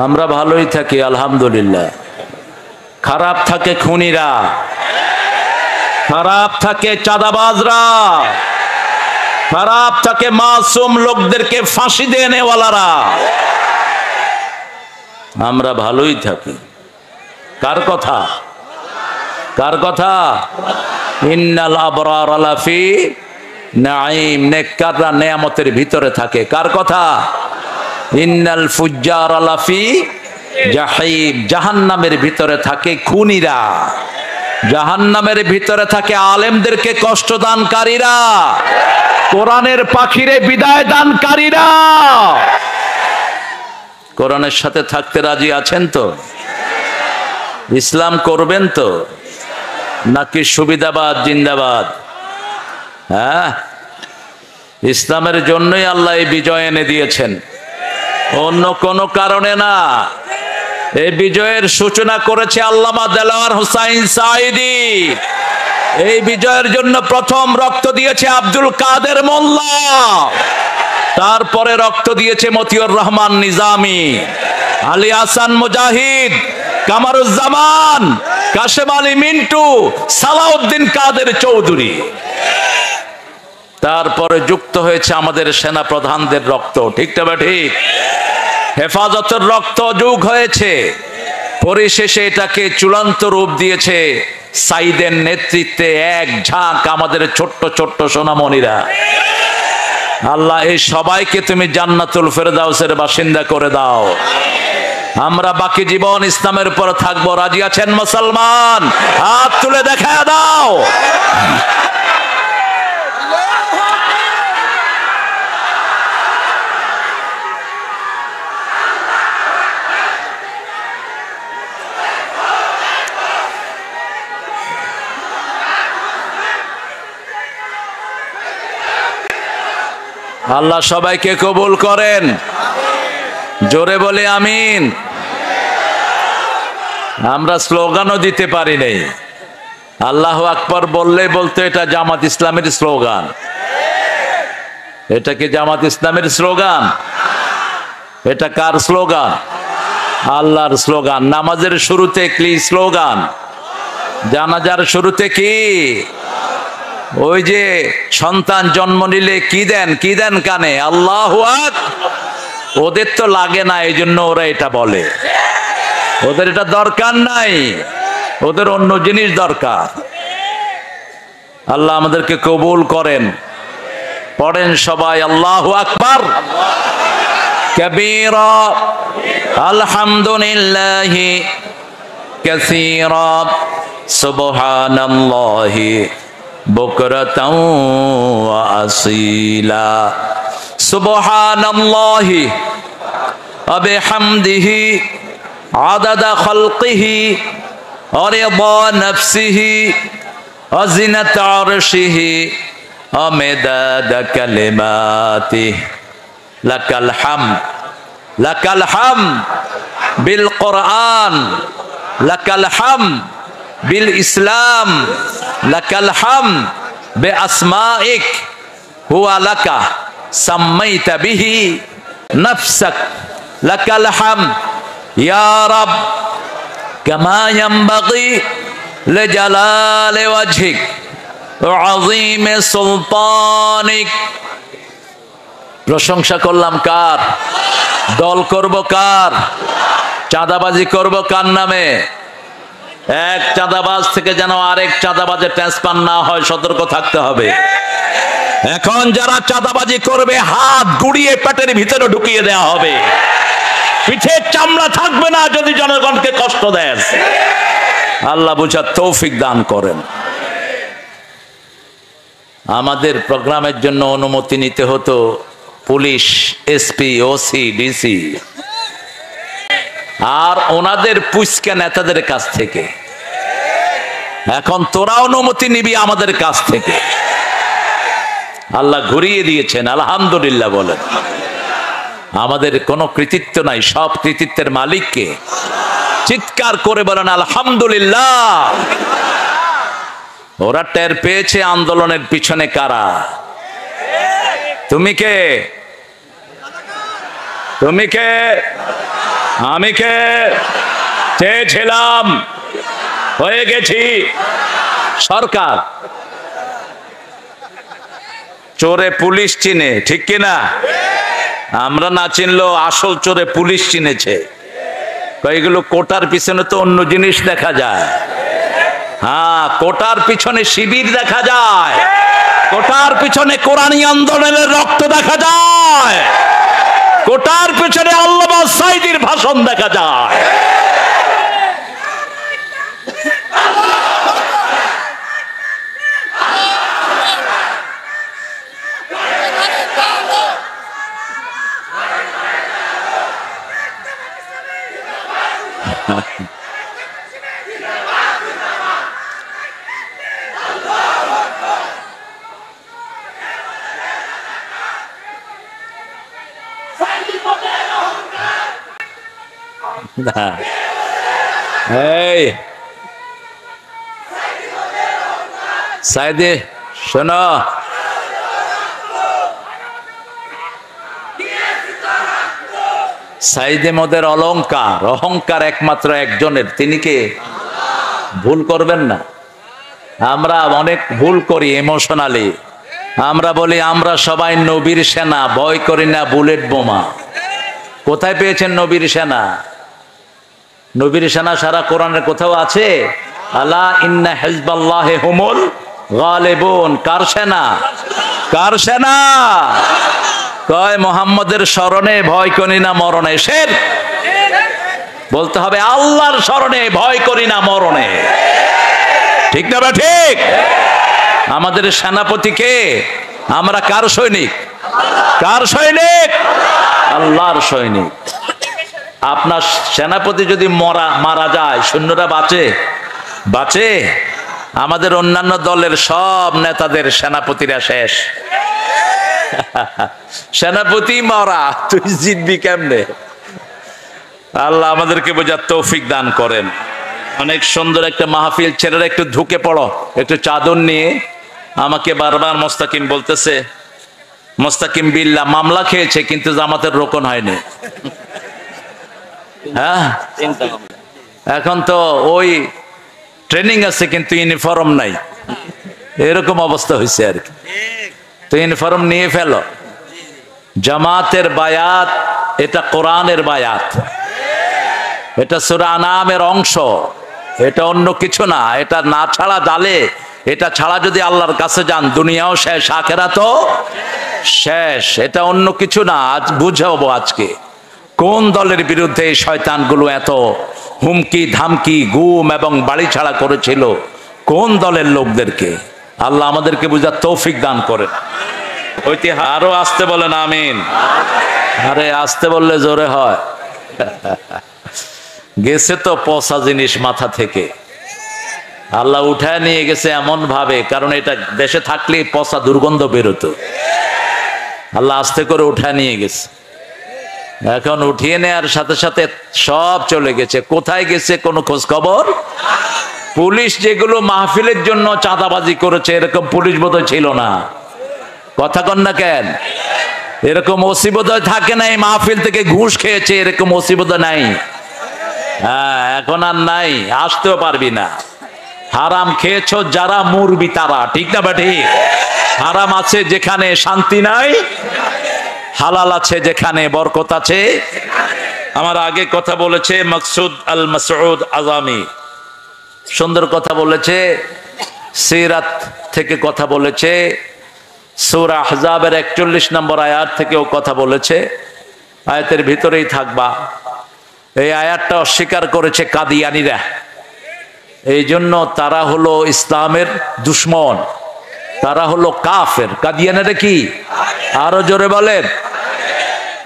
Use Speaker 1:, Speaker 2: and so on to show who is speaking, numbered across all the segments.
Speaker 1: আমরা ভালোই থাকি আলহামদুলিল্লাহ। খারাপ থাকে খুনিরা, খারাপ থাকে চাঁদাবাজরা, খারাপ থাকে মাসুম লোকদেরকে ফাঁসি দিয়ে নেওয়ালারা। আমরা ভালোই থাকি। কার কথা? কার কথা? ইন্নাল আবরার লাফি নাঈম, নেককাররা নেয়ামতের ভিতরে থাকে। কার কথা? ইন্নাল ফুজ্জার লাফি জাহিম, জাহান্নামের ভিতরে থাকে খুনিরা, জাহান্নামের ভিতরে থাকে আলেমদেরকে কষ্ট দানকারীরা, কোরআনের পাখিরে বিদায় দানকারীরা। কোরআনের সাথে থাকতে রাজি আছেন তো? ইসলাম করবেন তো, নাকি সুবিধাবাদ জিন্দাবাদ? হ্যাঁ, ইসলামের জন্যই আল্লাহ এই বিজয় এনে দিয়েছেন, অন্য কোনো কারণে না। এই বিজয়ের সূচনা করেছে আল্লামা দেলোয়ার হোসাইন সাঈদী। এই বিজয়ের জন্য প্রথম রক্ত দিয়েছে আব্দুল কাদের মোল্লা, তারপরে রক্ত দিয়েছে মতিউর রহমান নিজামী, আলী হাসান মুজাহিদ, কামারুজ্জামান, কাশেম আলী মিন্টু, সালাউদ্দিন কাদের চৌধুরী। তারপরে যুক্ত হয়েছে আমাদের সেনা প্রধানদের রক্ত, ঠিক না ঠিক? হেফাজতের রক্ত যোগ হয়েছে। পরিশেষে এটাকে চূড়ান্ত রূপ দিয়েছে সাইদের নেতৃত্বে এক ঝাঁক আমাদের ছোট্ট ছোট্ট সোনামণিরা। আল্লাহ এই সবাইকে তুমি জান্নাতুল ফেরদাউসের বাসিন্দা করে দাও। আমরা বাকি জীবন ইসলামের উপর থাকবো। রাজি আছেন মুসলমান? হাত তুলে দেখা দাও। আল্লাহ সবাইকে কবুল করেন। জোরে বলে আমিন। আমরা স্লোগানও দিতে পারি নাই। আল্লাহু আকবার বললে বলতো এটা জামাত ইসলামের স্লোগান। এটা কি জামাত ইসলামের স্লোগান? এটা কার স্লোগান? আল্লাহর স্লোগান। নামাজের শুরুতে কি স্লোগান? জানাজার শুরুতে কি? ওই যে সন্তান জন্ম নিলে কি দেন, কি দেন কানে? আল্লাহু আকবার। ওদের তো লাগে না, এই জন্য ওরা এটা বলে। ওদের এটা দরকার নাই, ওদের অন্য জিনিস দরকার। আল্লাহ আমাদেরকে কবুল করেন। পড়েন সবাই আল্লাহু আকবার কাবীরা, আলহামদুলিল্লাহি কাসীরা, সুবহানাল্লাহি বুকরাতাও ওয়া আসীলা, সুবহানাল্লাহি ওয়া বিহামদিহি আদাদা খালকিহি ওয়া রিদা নাফসিহি ওয়া জিনাতা আরশিহি ওয়া মিদাদা কালিমাতিহি। লাকাল হামদ, লাকাল হামদ বিল কুরআন, লাকাল হামদ বিল ইসলাম, লাকাল হামদ বে আসমাইক হুয়া লাকা সাম্মাইতা বিহি নাফসাক, লাকাল হামদ ইয়া রাব কামা ইয়ানবাগি লিজালালি ওয়াজহিক ওয়া আযীমি সুলতানিক। প্রশংসা করলাম কার? দল করব কার? চাঁদাবাজি করব কার নামে? এক চাঁদাবাজ থেকে যেন আরেক চাঁদাবাজের ট্রান্সফার না হয়, সতর্ক থাকতে হবে। এখন যারা চাঁদাবাজি করবে হাত গুড়িয়ে পেটের ভিতরে ঢুকিয়ে দেওয়া হবে। পিঠের চামড়া থাকবে না যদি জনগণকে কষ্ট দেন। আল্লাহ বুঝার তৌফিক দান করেন। আমাদের প্রোগ্রামের জন্য অনুমতি নিতে হতো পুলিশ, এসপি, ওসি, ডিসি আর ওনাদের পুষ্কা নেতাদের কাছ থেকে। এখন তোরা অনুমতি নিবি আমাদের কাছ থেকে। আল্লাহ ঘুরিয়ে দিয়েছেন, আলহামদুলিল্লাহ বলেন। আমাদের কোনো কৃতিত্ব নাই, সব কৃতিত্বের মালিককে। চিৎকার করে বলেন আলহামদুলিল্লাহ। ওরা টের পেয়েছে আন্দোলনের পিছনে কারা। তুমি কে? তুমি কে? আমি কে চেয়েছিলাম, হয়ে গেছি সরকার। চোরে পুলিশ চিনে, ঠিক কিনা? আমরা না চিনলেও আসল চোরে পুলিশ চিনেছে। এগুলো কোটার পিছনে তো অন্য জিনিস দেখা যায়। হ্যাঁ, কোটার পিছনে শিবির দেখা যায়, কোটার পিছনে কোরআনী আন্দোলনের রক্ত দেখা যায়, কোটার পিছনে আল্লামা সাঈদীর ভাষণ দেখা যায়। এই সাইদে শোনো, সাইদে মোদের অলংকার, অহংকার একমাত্র একজনের, তিনি কে? ভুল করবেন না। আমরা অনেক ভুল করি ইমোশনালি। আমরা বলি আমরা সবাই নবীর সেনা, ভয় করি না বুলেট বোমা। কোথায় পেয়েছেন নবীর সেনা? নবীর সেনা সারা কোরআনের কোথাও আছে? আলা ইন্না হিজবাল্লাহি হুমুল গালিবুন। কার সেনা? কার সেনা? কয় মুহাম্মদের স্মরণে ভয় করি না মরণে। শের বলতে হবে আল্লাহর স্মরণে ভয় করি না মরণে। ঠিক না? ঠিক। আমাদের সেনাপতি কে? আমরা কার সৈনিক? কার সৈনিক? আল্লাহর সৈনিক। আপনার সেনাপতি যদি মারা যায়, সৈন্যরা বাঁচে? বাঁচে? আমাদের অন্যান্য দলের সব নেতাদের সেনাপতিরা শেষ। সেনাপতি মরা, তুই জিতবি কেমনে? আল্লাহ আমাদেরকে বোঝার তৌফিক দান করেন। অনেক সুন্দর একটা মাহফিল। ছেলেরা একটু ঢুকে পড়ো, একটু চাদর নিয়ে। আমাকে বারবার মোস্তাকিম বলতেছে, মোস্তাকিম বিল্লাহ মামলা খেয়েছে কিন্তু জামাতের রোকন হয়নি। হ্যাঁ, এখন তো ওই ট্রেনিং আছে কিন্তু ইউনিফর্ম নাই, এরকম অবস্থা হয়েছে আর কি। তো ইউনিফর্ম নিয়ে ফেলো। জামাতের বায়াত এটা কোরআনের বায়াত, এটা সূরা আনামের অংশ, এটা অন্য কিছু না। এটা না ছাড়া জালে, এটা ছাড়া যদি আল্লাহর কাছে যান দুনিয়াও শেষ, আখিরাতও শেষ। এটা অন্য কিছু না। আজ বুঝাবো আজকে কোন দলের বিরুদ্ধে এই শয়তানগুলো এত হুমকি ধামকি গুম এবং বাড়ি ছাড়া করেছিল, কোন দলের লোকদেরকে। আল্লাহ আমাদেরকে বুঝার তৌফিক দান করেন। আরো আসতে বলেন আমিন। আরে আসতে বললে জোরে হয়। গেছে তো পচা জিনিস মাথা থেকে, আল্লাহ উঠায় নিয়ে গেছে এমন ভাবে, কারণ এটা দেশে থাকলে পচা দুর্গন্ধ বেরোতো। আল্লাহ আস্তে করে উঠায় নিয়ে গেছে। এখন উঠিয়ে নেওয়ার সাথে সাথে সব চলে গেছে। কোথায় গেছে কোনো খোঁজ খবর? পুলিশ যেগুলো মাহফিলের জন্য চাঁদাবাজি করেছে, এরকম পুলিশ বোধহয় ছিল না। কথা কন না কেন? এরকম ওসি বোধহয় থাকে নাই, মাহফিল থেকে ঘুষ খেয়েছে এরকম ওসি বোধহয় নাই। হ্যাঁ, এখন আর নাই, আসতেও পারবি না। হারাম খেয়েছো যারা মুরবি তারা, ঠিক না ঠিক? হারাম আছে যেখানে শান্তি নাই, হালাল আছে যেখানে বরকত আছে। আমার আগে কথা বলেছে মাকসুদ আল মাসউদ আজামি, সুন্দর কথা বলেছে। সিরাত থেকে কথা বলেছে, সূরা আহজাবের 41 নম্বর আয়াত থেকেও কথা বলেছে। আয়াতের ভিতরেই থাকবা। এই আয়াতটা অস্বীকার করেছে কাদিয়ানীরা। এই জন্য তারা হলো ইসলামের দুশ্মন, তারা হলো কাফের। কাদিয়ানীরা কি? আরো জোরে বলেন।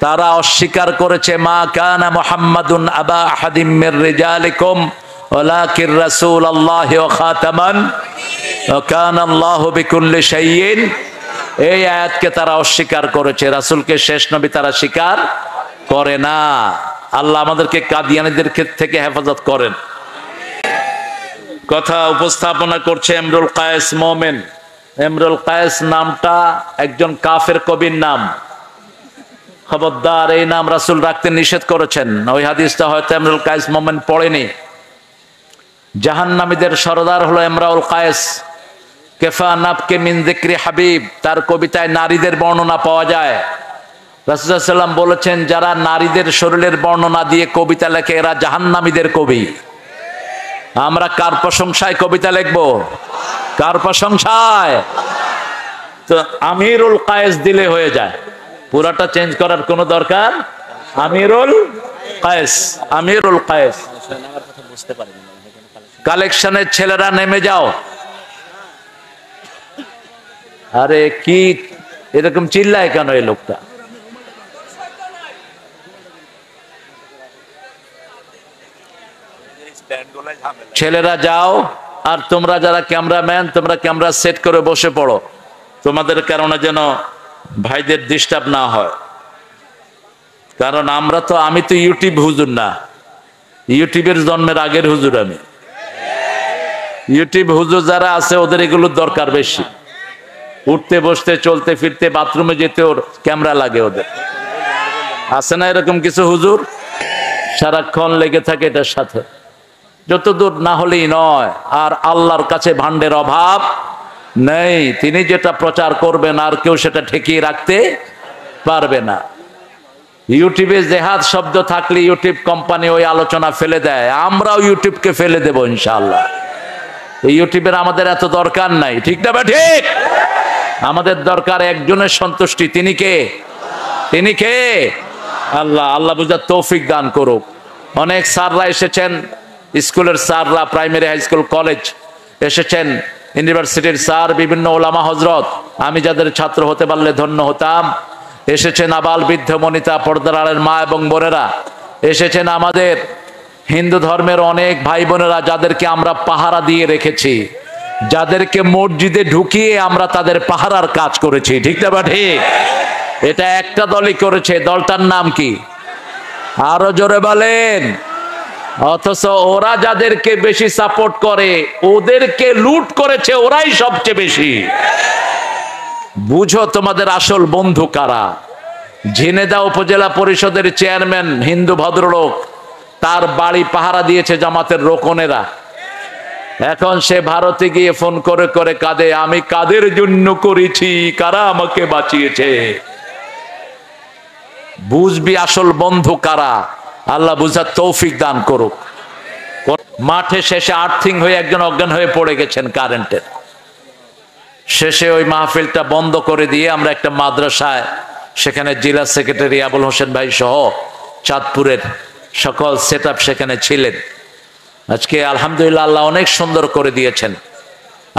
Speaker 1: তারা অস্বীকার করেছে মা কানা মুহাম্মাদুন আবা আহাদিম মির রিজালিকুম ওয়ালাকির রাসূলুল্লাহি ওয়া খাতামান ওয়া কানা আল্লাহু বিকুল্লি শাইইন। এই আয়াতকে তারা অস্বীকার করেছে, রাসূলকে শেষ নবী তারা স্বীকার করে না। আল্লাহ আমাদেরকে কাদিয়ানীদের থেকে হেফাজত করেন। কথা উপস্থাপনা করছে ইমরুল কায়েস মোমেন। ইমরুল কায়েস নামটা একজন কাফের কবির নাম। খবরদার, এই নাম রাসূল রাখতে নিষেধ করেছেন। ওই হাদিসটা হয়তো ইমরুল কায়েস মোমেন পড়েনি। জাহান্নামীদের সরদার হলো ইমরাউল কায়েস। কেফা নাবকে মিন যিকরি হাবিব, তার কবিতায় নারীদের বর্ণনা পাওয়া যায়। রাসূল সাল্লাল্লাহু আলাইহি ওয়াসাল্লাম বলেছেন, যারা নারীদের শরীরের বর্ণনা দিয়ে কবিতা লেখে এরা জাহান্নামীদের কবি। আমরা কার প্রশংসায় কবিতা লিখবো? কার প্রশংসায়? তো আমিরুল কায়েস দিলে হয়ে যায়, পুরাটা চেঞ্জ করার কোনো দরকার। আমিরুল কায়েস, আমিরুল কায়েস। কালেকশনের ছেলেরা নেমে যাও। আরে কি এরকম চিল্লায় কেন এই লোকটা? ছেলেরা যাও, আর তোমরা যারা ক্যামেরাম্যান তোমরা ক্যামেরা সেট করে বসে পড়ো, তোমাদের কারণে যেন ভাইদের ডিস্টার্ব না হয়। কারণ আমি তো ইউটিউব হুজুর না, ইউটিউবের জন্মের আগের হুজুর আমি। ইউটিউব হুজুর যারা আছে ওদের এগুলোর দরকার বেশি। উঠতে বসতে চলতে ফিরতে বাথরুমে যেতে ওর ক্যামেরা লাগে। ওদের আছে না এরকম কিছু হুজুর, সারাক্ষণ লেগে থাকে এটার সাথে। যতদূর না হলেই নয়। আর আল্লাহর কাছে ভান্ডের অভাব নেই, তিনি যেটা প্রচার করবেন আর কেউ সেটা ঠেকিয়ে রাখতে পারবে না। ইউটিউবে জেহাদ শব্দ থাকলে ইউটিউব কোম্পানি ওই আলোচনা ফেলে দেয়, আমরাও ইউটিউবকে ফেলে দেব ইনশাআল্লাহ। এই ইউটিউবের আমাদের এত দরকার নাই, ঠিক না বা ঠিক? আমাদের দরকার একজনের সন্তুষ্টি। তিনি কে? তিনি কে? আল্লাহ। আল্লাহ বুঝার তৌফিক দান করুক। অনেক স্যাররা এসেছেন, স্কুলের স্যাররা, প্রাইমারি হাই স্কুল কলেজ এসেছেন, ইউনিভার্সিটির স্যার, বিভিন্ন ওলামা হজরত, আমি যাদের ছাত্র হতে পারলে ধন্য হতাম। এসেছেন আবাল বৃদ্ধ বনিতা, পর্দার আড়ের মা এবং বোনেরা, এসেছেন আমাদের হিন্দু ধর্মের অনেক ভাই বোনেরা যাদেরকে আমরা পাহারা দিয়ে রেখেছি, যাদেরকে মসজিদে ঢুকিয়ে আমরা তাদের পাহারার কাজ করেছি, ঠিক না বা ঠিক? এটা একটা দলই করেছে, দলটার নাম কি? আরো জোরে বলেন। অথচ ওরা যাদেরকে বেশি সাপোর্ট করে ওদেরকে লুট করেছে ওরাই সবচেয়ে বেশি। বুঝো তোমাদের আসল বন্ধু কারা। ঝিনেদা উপজেলা পরিষদের চেয়ারম্যান হিন্দু ভদ্রলোক, তার বাড়ি পাহারা দিয়েছে জামাতের রোকনেরা। এখন সে ভারতে গিয়ে ফোন করে করে কাঁদে, আমি কাদের জন্য করেছি, কারা আমাকে বাঁচিয়েছে। বুঝবি আসল বন্ধু কারা। আল্লাহ বুঝার তৌফিক দান করুক। মাঠে শেষে আর্থিং হয়ে একজন অজ্ঞান হয়ে পড়ে গেছেন কারেন্টের। শেষে ওই মাহফিলটা বন্ধ করে দিয়ে আমরা একটা মাদ্রাসায়, সেখানে জেলা সেক্রেটারি আবুল হোসেন ভাই সহ চাঁদপুরের সকল সেটআপ সেখানে ছিলেন। আজকে আলহামদুলিল্লাহ আল্লাহ অনেক সুন্দর করে দিয়েছেন।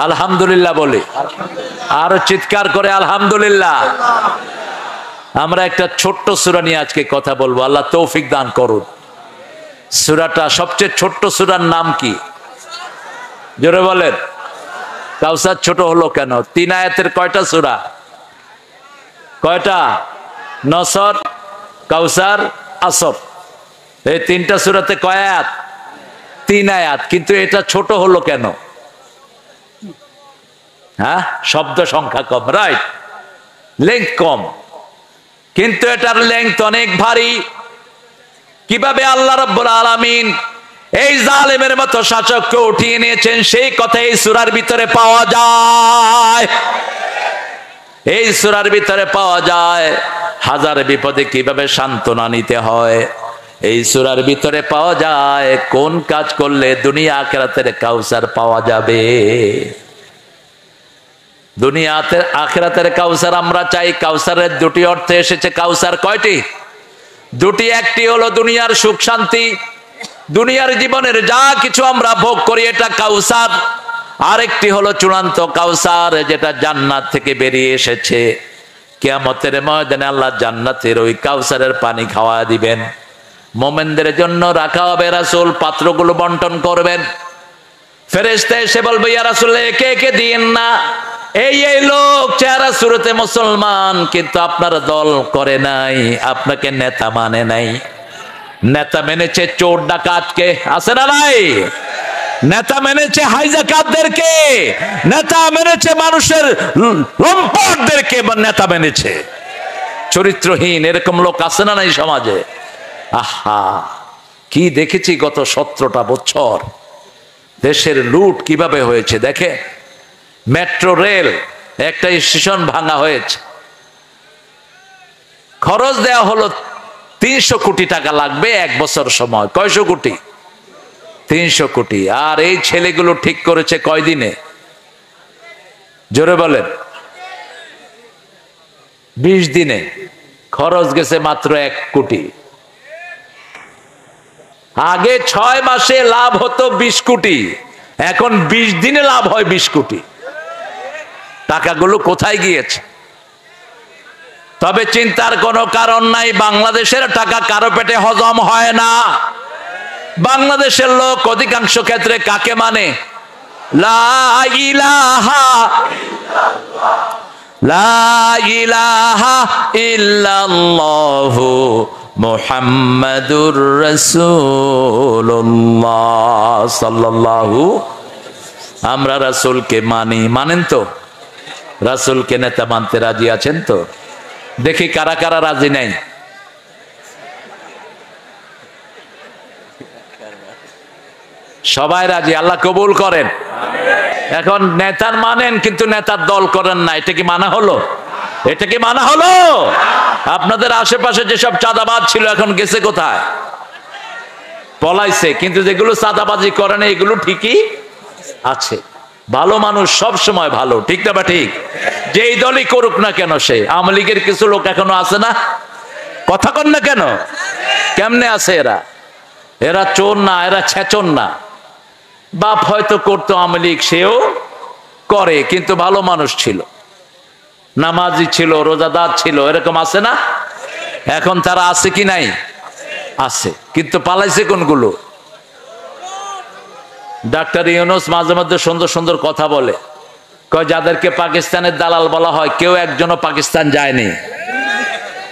Speaker 1: আলহামদুলিল্লাহ বলি, আরো চিৎকার করে আলহামদুলিল্লাহ। আমরা একটা ছোট্ট সূরা নিয়ে আজকে কথা বলবো, আল্লাহ তৌফিক দান করুন। সূরাটা সবচেয়ে ছোট্ট সূরার নাম কি? জোরে বলেন। কাউসার ছোট হলো কেন? 3 আয়াতের কয়টা সূরা? কয়টা? নসর, কাউসার, আসর। এই 3টা সূরাতে কয় আয়াত? 3 আয়াত। কিন্তু এটা ছোট হলো কেন? হ্যাঁ, শব্দ সংখ্যা কম, রাইট, লেংথ কম, কিন্তু এটার লেংথ অনেক ভারী। কিভাবে আল্লাহ রাব্বুল আলামিন এই জালেমের মতো শাসককে উঠিয়ে নিয়েছেন সেই কথা এই সূরার ভিতরে পাওয়া যায়। এই সূরার ভিতরে পাওয়া যায় হাজার বিপদে কিভাবে সান্ত্বনা নিতে হয়। এই সূরার ভিতরে পাওয়া যায় কোন কাজ করলে দুনিয়া আখিরাতের কাউসার পাওয়া যাবে। দুনিয়াতে আখিরাতের কাউসার আমরা চাই। কাউসারের দুটি অর্থে এসেছে। কাউসার কয়টি? দুটি। একটি হলো দুনিয়ার সুখ শান্তি, দুনিয়ার জীবনের যা কিছু আমরা ভোগ করি এটা কাউসার। আরেকটি হলো চূড়ান্ত কাউসার, যেটা জান্নাত থেকে বেরিয়ে এসেছে। কিয়ামতের ময়দানে আল্লাহ জান্নাতের ওই কাউসারের পানি খাওয়া দিবেন। মোমেনদের জন্য রাখা হবে, রাসূল পাত্রগুলো বন্টন করবেন। ফেরেশতা এসে বলবে, ইয়া রাসূল একে একে দিয়েন না, এই এই লোক চেহারা শুরুতে মুসলমান কিন্তু আপনার দল করে নাই, আপনাকে নেতা মানে নাই। নেতা মেনেছে চোর ডাকাতকে, আছে না নাই? নেতা মেনেছে হাইজাকারদেরকে, নেতা মেনেছে মানুষের লম্পটদেরকে, নেতা মেনেছে। চরিত্রহীন এরকম লোক আছে না এই সমাজে? আহা, কি দেখেছি গত 17টা বছর দেশের লুট কিভাবে হয়েছে। দেখে মেট্রো রেল একটা স্টেশন ভাঙা হয়েছে, খরচ দেওয়া হলো 300 কোটি টাকা লাগবে 1 বছর সময়। কয়শো কোটি? 300 কোটি। আর এই ছেলেগুলো ঠিক করেছে কয়দিনে? জোরে বলেন। 20 দিনে। খরচ গেছে মাত্র 1 কোটি। আগে 6 মাসে লাভ হতো 20 কোটি, এখন 20 দিনে লাভ হয় 20 কোটি। টাকাগুলো কোথায় গিয়েছে? তবে চিন্তার কোনো কারণ নাই, বাংলাদেশের টাকা কারো পেটে হজম হয় না। বাংলাদেশের লোক অধিকাংশ ক্ষেত্রে কাকে মানে? লা ইলাহা ইল্লাল্লাহু মুহাম্মাদুর রাসূলুল্লাহ সাল্লাল্লাহু। আমরা রাসূলকে মানি, মানেন তো? রাসূলকে নেতা মানতে রাজি আছেন তো? দেখি কারা কারা রাজি নাই। সবাই রাজি, আল্লাহ কবুল করেন। এখন নেতার মানেন কিন্তু নেতার দল করেন না, এটা কি মানা হলো? এটা কি মানা হলো? আপনাদের আশেপাশে যেসব চাঁদাবাজ ছিল এখন গেছে কোথায়? পলাইছে। কিন্তু যেগুলো চাঁদাবাজি করে না এগুলো ঠিকই আছে। ভালো মানুষ সব সময় ভালো, ঠিক না? বা ঠিক? যেই দলই করুক না কেন, সে আওয়ামী লীগের কিছু লোক এখনো আছে না? কথা কন না কেন? কেমনে আছে এরা? এরা চোর না, এরা ছেচন না। বাপ হয়তো করতো আওয়ামী লীগ, সেও করে, কিন্তু ভালো মানুষ ছিল, নামাজি ছিল, রোজাদার ছিল, এরকম আছে না? এখন তারা আছে কি নাই? আছে। কিন্তু পালাইছে কোনগুলো? ডাক্তার ইউনূস মাঝে মধ্যে সুন্দর সুন্দর কথা বলে, কয় যাদেরকে পাকিস্তানের দালাল বলা হয় কেউ একজনও পাকিস্তান যায়নি,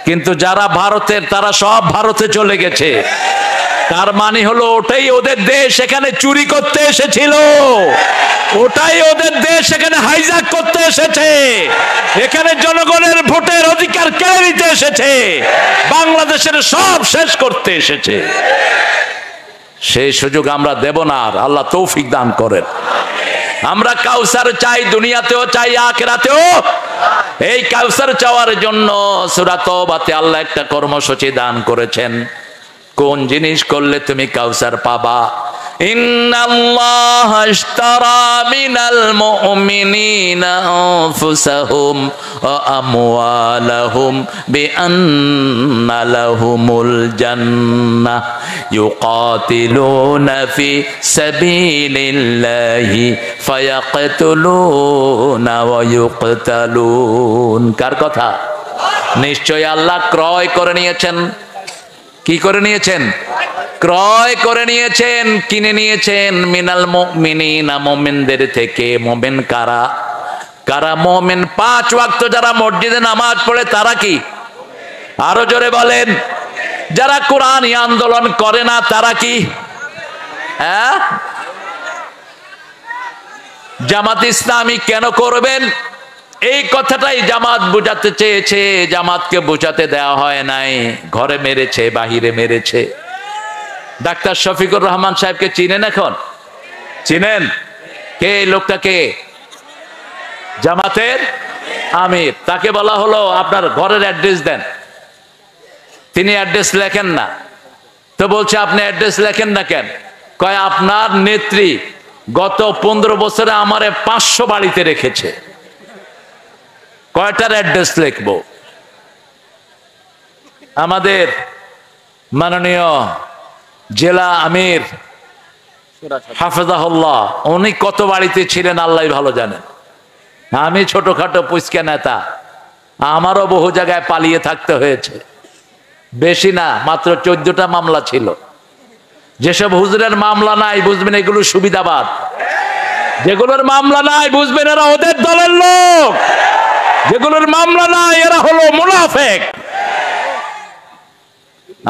Speaker 1: কিন্তু যারা ভারতের তারা সব ভারতে চলে গেছে। তার মানে হলো ওটাই ওদের দেশ, এখানে চুরি করতে এসেছিল। ওটাই ওদের দেশ, এখানে হাইজ্যাক করতে এসেছে, এখানে জনগণের ভোটের অধিকার কেড়ে নিতে এসেছে, বাংলাদেশের সব শেষ করতে এসেছে। সেই সুযোগ আমরা দেব না। আর আল্লাহ তৌফিক দান করেন। আমরা কাউসার চাই, দুনিয়াতেও চাই, আখিরাতেও। এই কাউসার চাওয়ার জন্য সূরা তাওবাতে আল্লাহ একটা কর্মসূচি দান করেছেন। কোন জিনিস করলে তুমি কাউসার পাবা? ইন্নাল্লাহা ইশতারা মিনাল মুমিনিনা আনফুসাহুম ওয়া আমওয়ালাহুম বিআন্না লাহুমুল জান্নাহ ইউকাতিলুনা ফি সাবিলিল্লাহি ফায়াকতুলুনা ওয়া ইউকতালুন। কার কথা? নিশ্চয় আল্লাহ ক্রয় করে নিয়েছেন। কি করে নিয়েছেন? ক্রয় করে নিয়েছেন, কিনে নিয়েছেন। মিনাল মুমিনিনা, মুমিনদের থেকে। মুমিন কারা? কারা মুমিন? 5 ওয়াক্ত যারা মসজিদে নামাজ পড়ে তারা কি? আরো জোরে বলেন। যারা কোরআনী আন্দোলন করে না তারা কি? হ্যাঁ? জামাত ইসলামী কেন করবেন? এই কথাটাই জামাত বোঝাতে চেয়েছে, জামাতকে বোঝাতে দেওয়া হয় নাই। ঘরে মেরেছে, বাহিরে মেরেছে। ডাক্তার শফিকুর রহমান সাহেবকে চিনেন? এখন চিনেন? কে লোকটাকে? জামাতের আমির। তাকে বলা হলো আপনার ঘরের অ্যাড্রেস দেন, তিনি অ্যাড্রেস লেখেন না। তো বলছে আপনি অ্যাড্রেস লেখেন না কেন? কয় আপনার নেত্রী গত 15 বছরে আমারে 500 বাড়িতে রেখেছে, কয়টার অ্যাড্রেস লিখবো? আমাদের মাননীয় জেলা আমির হাফেজাহুল্লাহ, উনি কত বাড়িতে ছিলেন আল্লাহ ভালো জানেন। আমি ছোটখাটো পুচকে নেতা, আমারও বহু জায়গায় পালিয়ে থাকতে হয়েছে। বেশি না, মাত্র 14টা মামলা ছিল। যেসব হুজুরের মামলা নাই বুঝবেন এগুলো সুবিধাবাদ, যেগুলোর মামলা নাই বুঝবেন এরা ওদের দলের লোক, যেগুলোর মামলা নাই এরা হলো মুনাফিক।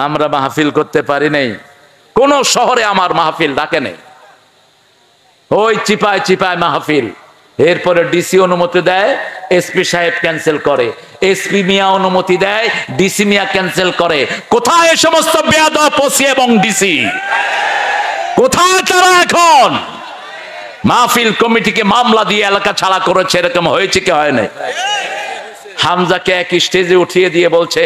Speaker 1: আমরা মাহফিল করতে পারি নাই, কোন শহরে আমার মাহফিল ডাকে নেই। ওই চিপায় চিপায় মাহফিল, এরপরে ডিসি অনুমতি দেয়, এসপি সাহেব ক্যান্সেল করে, এসপি মিয়া অনুমতি দেয়, ডিসি মিয়া ক্যান্সেল করে। কোথায় এ সমস্ত বেয়াদব ওসি এবং ডিসি? কোথায় তারা এখন? মাহফিল কমিটিকে মামলা দিয়ে এলাকা ছাড়া করেছে, এরকম হয়েছে কি হয় নাই? হামজাকে এক স্টেজে উঠিয়ে দিয়ে বলছে,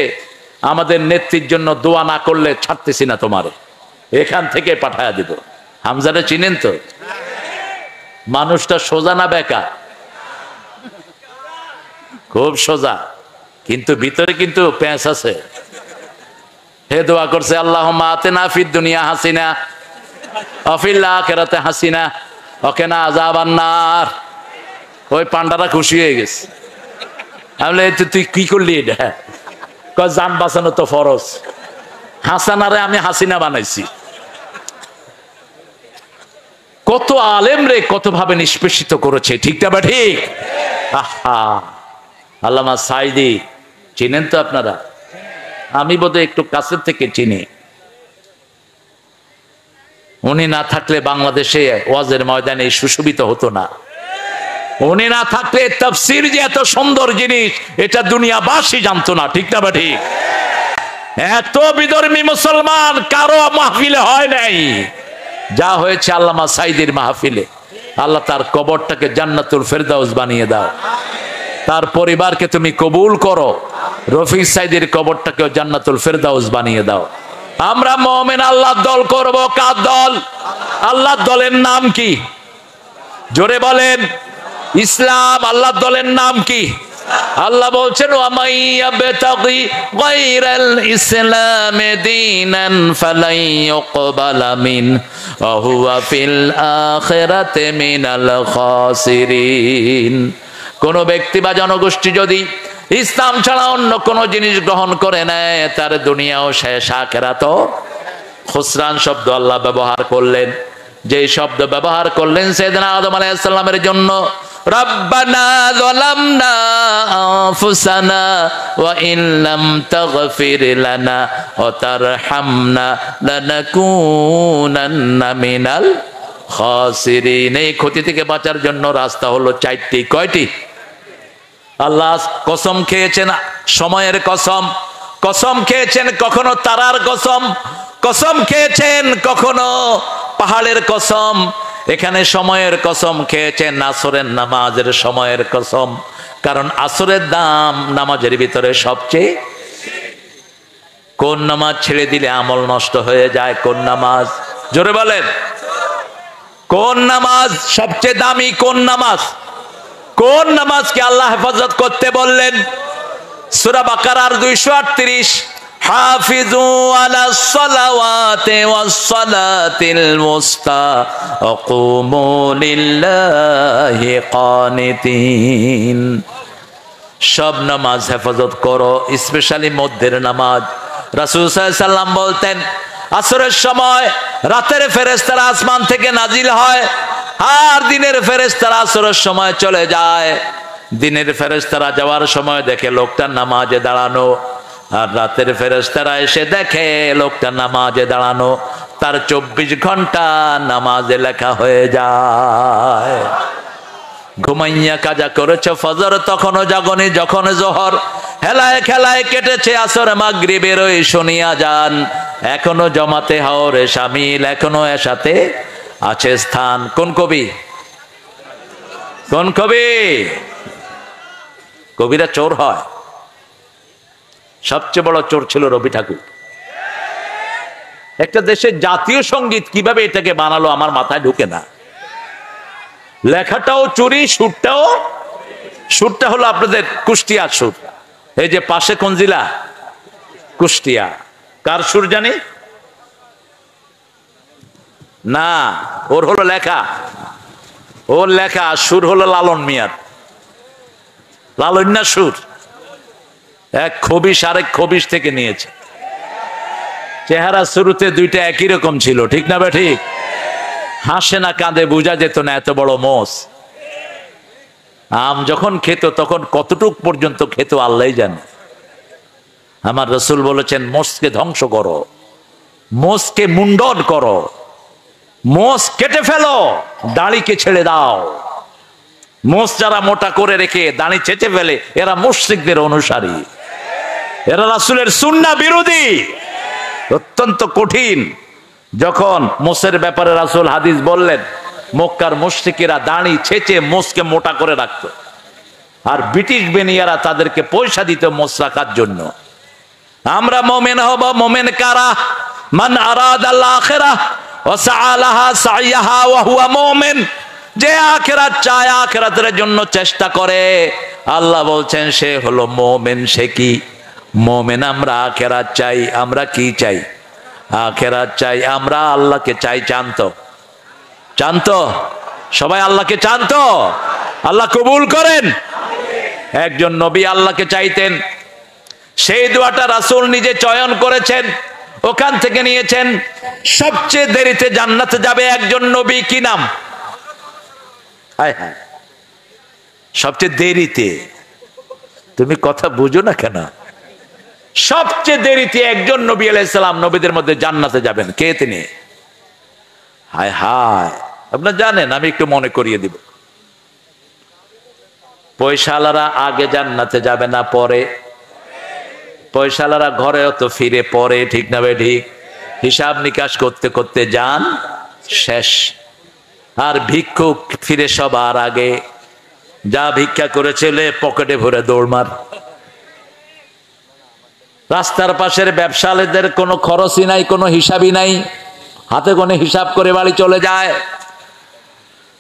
Speaker 1: আমাদের নেত্রীর জন্য দোয়া না করলে ছাড়তেছি না তোমার, এখান থেকে পাঠায়া দিব। হামজারে চিনেন তো? মানুষটা সোজা না বেকা? খুব সোজা, কিন্তু ভিতরে কিন্তু প্যাঁচ আছে। হে দোয়া করছে, আল্লাহুম্মা আতিনা ফিদ দুনিয়া হাসিনা ওয়া ফিল আখিরাতি হাসিনা ওয়া কিনা আযাবান নার। ওই পান্ডারা খুশি হয়ে গেছে। আমি তুই কি করলি এটা? কয় জান বাঁচানো তো ফরজ, হাসানারে আমি হাসিনা বানাইছি। কত আলেম রে কত ভাবে নিষ্পেষিত করেছে, ঠিক না? ঠিক। আহা, আল্লামা সাইদি চিনেন তো আপনারা? আমি বোধহয় একটু কাছের থেকে চিনি। উনি না থাকলে বাংলাদেশে ওয়াজের ময়দানে সুশোভিত হতো না। উনি না থাকলে তাফসীর যে এত সুন্দর জিনিস এটা দুনিয়াবাসী জানতো না, ঠিক না? ঠিক। এত বিধর্মী মুসলমান কারো মাহফিলে হয় নাই যা হয়েছে আল্লামা সাইদির মাহফিলে। আল্লাহ তার কবরটাকে জান্নাতুল ফেরদাউস বানিয়ে দাও, তার পরিবারকে তুমি কবুল করো, রফিক সাইদির কবরটাকেও জান্নাতুল ফেরদাউস বানিয়ে দাও। আমরা মুমিন আল্লাহর দল করব। কার দল? আল্লাহর দলের নাম কি? জোরে বলেন। ইসলাম। আল্লাহর দলের নাম কি? আল্লাহ বলছেন, ওয়া মাইয়াবতাগি গায়রাল ইসলামি দীনান ফালাই ইউকবালা মিন ওয়া হুয়া ফিল আখিরাতি মিনাল খাসিরিন। কোন ব্যক্তি বা জনগোষ্ঠী যদি ইসলাম ছাড়া অন্য কোন জিনিস গ্রহণ করে নেয়, তার দুনিয়াও শেষ, আখিরাতও খুসরান শব্দ আল্লাহ ব্যবহার করলেন। যে শব্দ ব্যবহার করলেন সাইয়েদনা আদম আলাইহিস সালামের জন্য, রব্বানা যালামনা আনফুসানা ওয়া ইন লাম তাগফির লানা ওয়া তারহামনা লানাকুনান্না মিনাল খাসিরিন। এই ক্ষতি থেকে বাঁচার জন্য রাস্তা হলো চারটি। কয়টি? আল্লাহ কসম খেয়েছেন, সময়ের কসম, কসম খেয়েছেন কখনো তারার কসম, কসম খেয়েছেন কখনো পাহাড়ের কসম। এখানে সময়ের কসম খেয়েছেন, আসরের নামাজের সময়ের কসম, কারণ আসরের দাম নামাজের ভিতরে সবচেয়ে। কোন নামাজ ছেড়ে দিলে আমল নষ্ট হয়ে যায়? কোন নামাজ? জোরে বলেন। কোন নামাজ সবচেয়ে দামি? কোন নামাজ? কোন নামাজকে আল্লাহ হেফাজত করতে বললেন? সূরা বাকারার 238, হাফিজু আলাস সালাওয়াতি ওয়াস সালাতিল মুস্তা ওয়া কুমু লিল্লাহি কানিতিন। সব নামাজ হেফাজত করো, স্পেশালি মধ্যের নামাজ। রাসূল সাল্লাল্লাহু আলাইহি সাল্লাম বলতেন, আসরের সময় রাতের ফেরেশতারা আসমান থেকে নাজিল হয়, আর দিনের ফেরেশতারা আসরের সময় চলে যায়। দিনের ফেরেশতারা যাওয়ার সময় দেখে লোকটা নামাজে দাঁড়ানো, আর রাতের ফেরেশতারা এসে দেখে লোকটা নামাজে দাঁড়ানো। তার 24 ঘন্টা নামাজে লেখা হয়ে যায়। ঘুমাইয়া কাজা করেছ ফজর, তখনও জাগনি যখন জোহর, হেলায় খেলায় কেটেছে আসর মাগরিবের ওই শুনিয়া যান, এখনো জমাতে হাওরে শামিল, এখনো এর সাথে আছে স্থান। কোন কবি? কোন কবি? কবিরা চোর হয়। সবচেয়ে বড় চোর ছিল রবি ঠাকুর। একটা দেশের জাতীয় সঙ্গীত কিভাবে এটাকে বানালো আমার মাথায় ঢুকে না। লেখাটাও চুরি, সুরটাও, সুরটা হলো আপনাদের কুষ্টিয়ার সুর। এই যে পাশে কোন জেলা? কুষ্টিয়া। কার সুর জানি না, ওর হলো লেখা, ওর লেখা। সুর হলো লালন মিয়ার, লালন্যা সুর। এক খবিশ আরেক খবিশ থেকে নিয়েছে। চেহারা শুরুতে দুইটা একই রকম ছিল, ঠিক না? ঠিক। হাসে না কাঁদে বোঝা যেত না, এত বড় মোষ। আম যখন খেত তখন কতটুক পর্যন্ত খেত আল্লাহই জানে। আমার রাসূল বলেছেন, মোষকে ধ্বংস করো, মোষকে মুন্ডন করো, মোষ কেটে ফেলো, দাড়িকে ছেড়ে দাও। মোষ যারা মোটা করে রেখে দাড়ি চেঁচে ফেলে এরা মুশরিকদের অনুসারী, এরা রাসূলের সুন্নাহ বিরোধী। অত্যন্ত কঠিন। যখন মোষের ব্যাপারে রাসূল হাদিস বললেন, মক্কার মুশরিকেরা দাড়ি ছেঁচে মোষকে মোটা করে রাখতো, আর ব্রিটিশ বেনিয়ারা তাদেরকে পয়সা দিত মোষ রাখার জন্য। আমরা মুমিন হব, মুমিন কারা? মান আরাদাল আখিরাহ ওয়া সাআলাহা সাইয়াহা ওয়া হুয়া মুমিন। যে আখিরাত চায়, আখিরাতের জন্য চেষ্টা করে, আল্লাহ বলছেন সে হলো মুমিন। সে কি মুমিন? আমরা আখিরাত চাই। আমরা কি চাই? আখিরাত চাই। আমরা আল্লাহকে চাই। চানতো? চানতো? সবাই আল্লাহকে চানতো? আল্লাহ কবুল করেন। একজন নবী আল্লাহকে চাইতেন, সেই দোয়াটা রাসূল নিজে চয়ন করেছেন, ওখান থেকে নিয়েছেন। সবচেয়ে দেরিতে জান্নাতে যাবে একজন নবী, কি নাম? হায় হায়, সবচেয়ে দেরিতে। তুমি কথা বুঝো না কেন? সবচেয়ে দেরিতে একজন নবী আলাইহিস সালাম নবীদের মধ্যে জান্নাতে যাবেন। কে তিনি? হায় হায়, আপনারা জানেন, আমি একটু মনে করিয়ে দিব। পয়সাওয়ালারা আগে জান্নাতে যাবে না পরে? পয়সাওয়ালারা ঘরেও তো ফিরে পরে, ঠিক না ভাই? ঠিক। হিসাব নিকাশ করতে করতে যান শেষ। আর ভিক্ষুক ফিরে সবার আগে। যা ভিক্ষা করেছিল পকেটে ভরে দৌড়মার। রাস্তার পাশের ব্যবসায়ীদের কোনো খরচই নাই, কোনো হিসাবই নাই, হাতে কোনো হিসাব করে বাড়ি চলে যায়।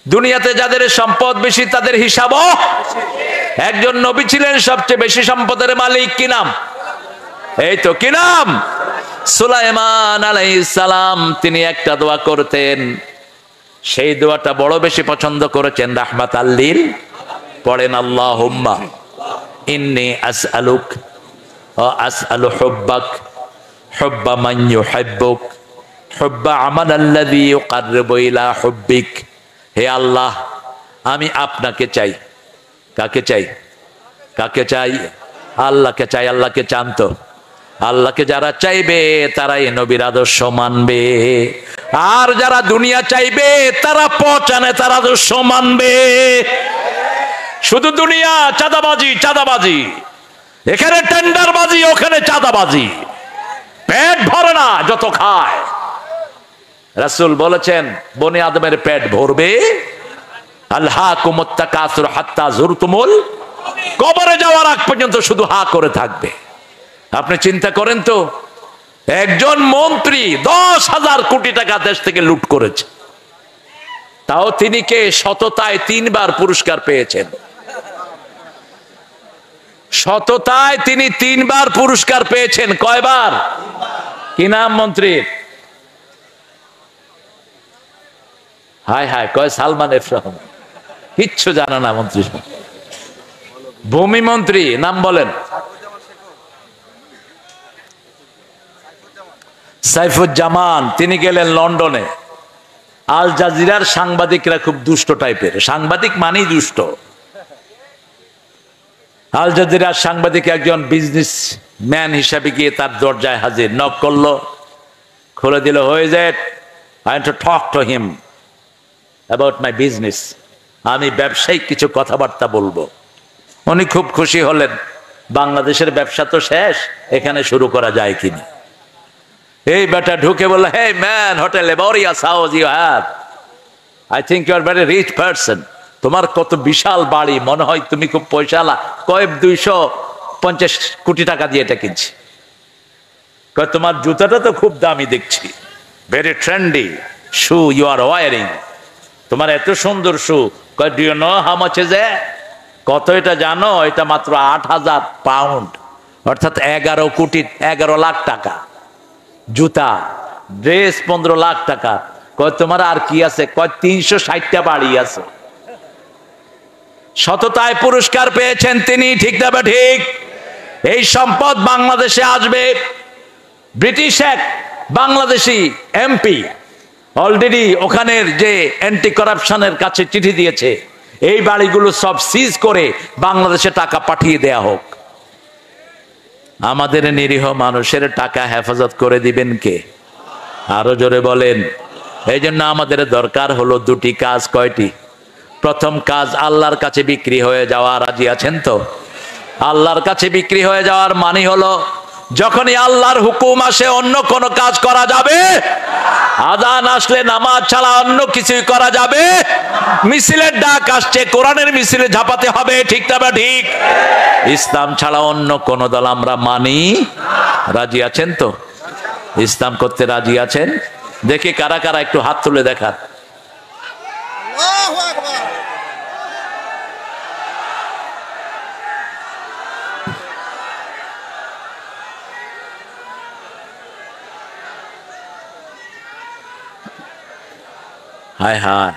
Speaker 1: দুনিয়াতে যাদের সম্পদ বেশি তাদের হিসাবও। একজন নবী ছিলেন সবচেয়ে বেশি সম্পদের মালিক, কি নাম? এই তো, কি নাম? সুলাইমান আলাইহিস সালাম। তিনি একটা দোয়া করতেন, সেই দোয়াটা বড় বেশি পছন্দ করেছেন রাহমাতাল লিল। পড়েন, আল্লাহুম্মা ইন্নী আসআলুক ওয়া আসআলু হুব্বাক হুব্বা মান ইউহিব্বুক হুব্বা আমালাল্লাযী ইউকাররিবু ইলা হুব্বিক। হে আল্লাহ, আমি আপনাকে চাই। কাকে চাই? কাকে চাই? আল্লাহকে চাই। আল্লাহকে চানতো? আল্লাহকে যারা চাইবে তারাই নবীর আদর্শ মানবে, আর যারা দুনিয়া চাইবে তারা পচানে তার আদর্শ মানবে। শুধু দুনিয়া, চাঁদাবাজি, চাঁদাবাজি, এখানে টেন্ডারবাজি, ওখানে চাঁদাবাজি, পেট ভরে না যত খায়। রাসূল বলেছেন বনি আদমের পেট ভরবে। আলহাকুমুত তাকাসুর হাত্তা যুরতুমুল, কবরে যাওয়ার আগ পর্যন্ত শুধু হা করে থাকবে। আপনি চিন্তা করেন তো, একজন মন্ত্রী 10,000 কোটি টাকা দেশ থেকে লুট করেছে, তাও তিনি কে? সততায় 3 বার পুরস্কার পেয়েছেন। সততায় তিনি 3 বার পুরস্কার পেয়েছেন। কয়বার? কি নাম মন্ত্রীর? হায় হায়, কয় সালমান এফ রহমান। কিচ্ছু জানে না মন্ত্রী। ভূমি মন্ত্রী নাম বলেন? সাইফুজ্জামান। তিনি গেলেন লন্ডনে। আল জাজিরার সাংবাদিকরা খুব দুষ্ট টাইপের, সাংবাদিক মানেই দুষ্ট। আল জাজিরার সাংবাদিক একজন বিজনেস ম্যান হিসাবে গিয়ে তার দরজায় হাজির। নক করলো, খুলে দিল। হয়ে যায়, I want to talk to him about my business. আমি ব্যবসায়িক কিছু কথাবার্তা বলবো। উনি খুব খুশি হলেন, বাংলাদেশের ব্যবসা তো শেষ, এখানে শুরু করা যায় কিনা। এই বেটা ঢুকে বলল, hey man, what a laborious house you have. I think you are very rich person. তোমার কত বিশাল বাড়ি, মনে হয় তুমি খুব পয়সাওয়ালা। কয় 250 কোটি টাকা দিয়ে এটা কিনছি। কয় তোমার জুতাটা তো খুব দামি দেখছি, very trendy shoe you are wearing. তোমার এত সুন্দর শু। কয় do you know how much is it? কত এটা জানো? এটা মাত্র 8,000 পাউন্ড, অর্থাৎ 11 লাখ টাকা। জুতা, ড্রেস 15 লাখ টাকা। কয় তোমার আর কি আছে? কয় 360টা বাড়ি আছে। সততায় পুরস্কার পেয়েছেন তিনি, ঠিক না? ঠিক। এই সম্পদ বাংলাদেশে আসবে। ব্রিটিশ এক বাংলাদেশি এমপি অলরেডি ওখানের যে অ্যান্টি কারাপশনের কাছে চিঠি দিয়েছে, এই বাড়িগুলো সব সিজ করে বাংলাদেশে টাকা পাঠিয়ে দেয়া হোক। আমাদের নিরীহ মানুষের টাকা হেফাজত করে দিবেন কে? আরো জোরে বলেন। এই জন্য আমাদের দরকার হলো 2টি কাজ। কয়টি? প্রথম কাজ আল্লাহর কাছে বিক্রি হয়ে যাওয়া। রাজি আছেন তো? আল্লাহর কাছে বিক্রি হয়ে যাওয়ার মানে হলো যখনই আল্লাহর হুকুম আসে অন্য কোন কাজ করা যাবে, আযান আসলে নামাজ ছাড়া অন্য কিছুই করা যাবে, মিছিলের ডাক আসছে কোরআনের মিছিলে ঝাঁপাতে হবে, ঠিক না? ঠিক। ইসলাম ছাড়া অন্য কোন দল আমরা মানি। রাজি আছেন তো? ইসলাম করতে রাজি আছেন? দেখি কারা কারা, একটু হাত তুলে দেখান। হায় হায়,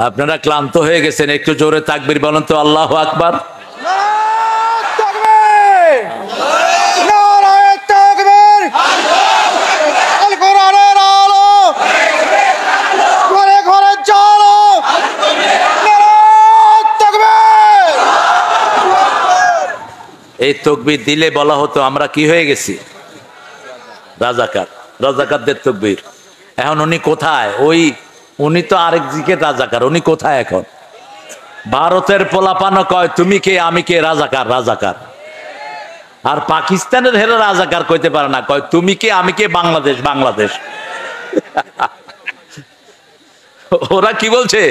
Speaker 1: আপনারা ক্লান্ত হয়ে গেছেন, একটু জোরে তাকবীর বলেন তো। আল্লাহু আকবার। এই তাকবীর দিলে বলা হতো আমরা কি হয়ে গেছি? রাজাকার। রাজাকারদের তাকবীর। এখন উনি কোথায়? উনি তো আরেক দিকে রাজাকার, উনি কোথায় এখন? ভারতের পোলাপানো কয় তুমি কে আমি কে, রাজাকার রাজাকার। আর পাকিস্তানের হেরা রাজাকার কইতে পারে না, কয় তুমি কে আমি কে, বাংলাদেশ বাংলাদেশ। ওরা কি বলছে?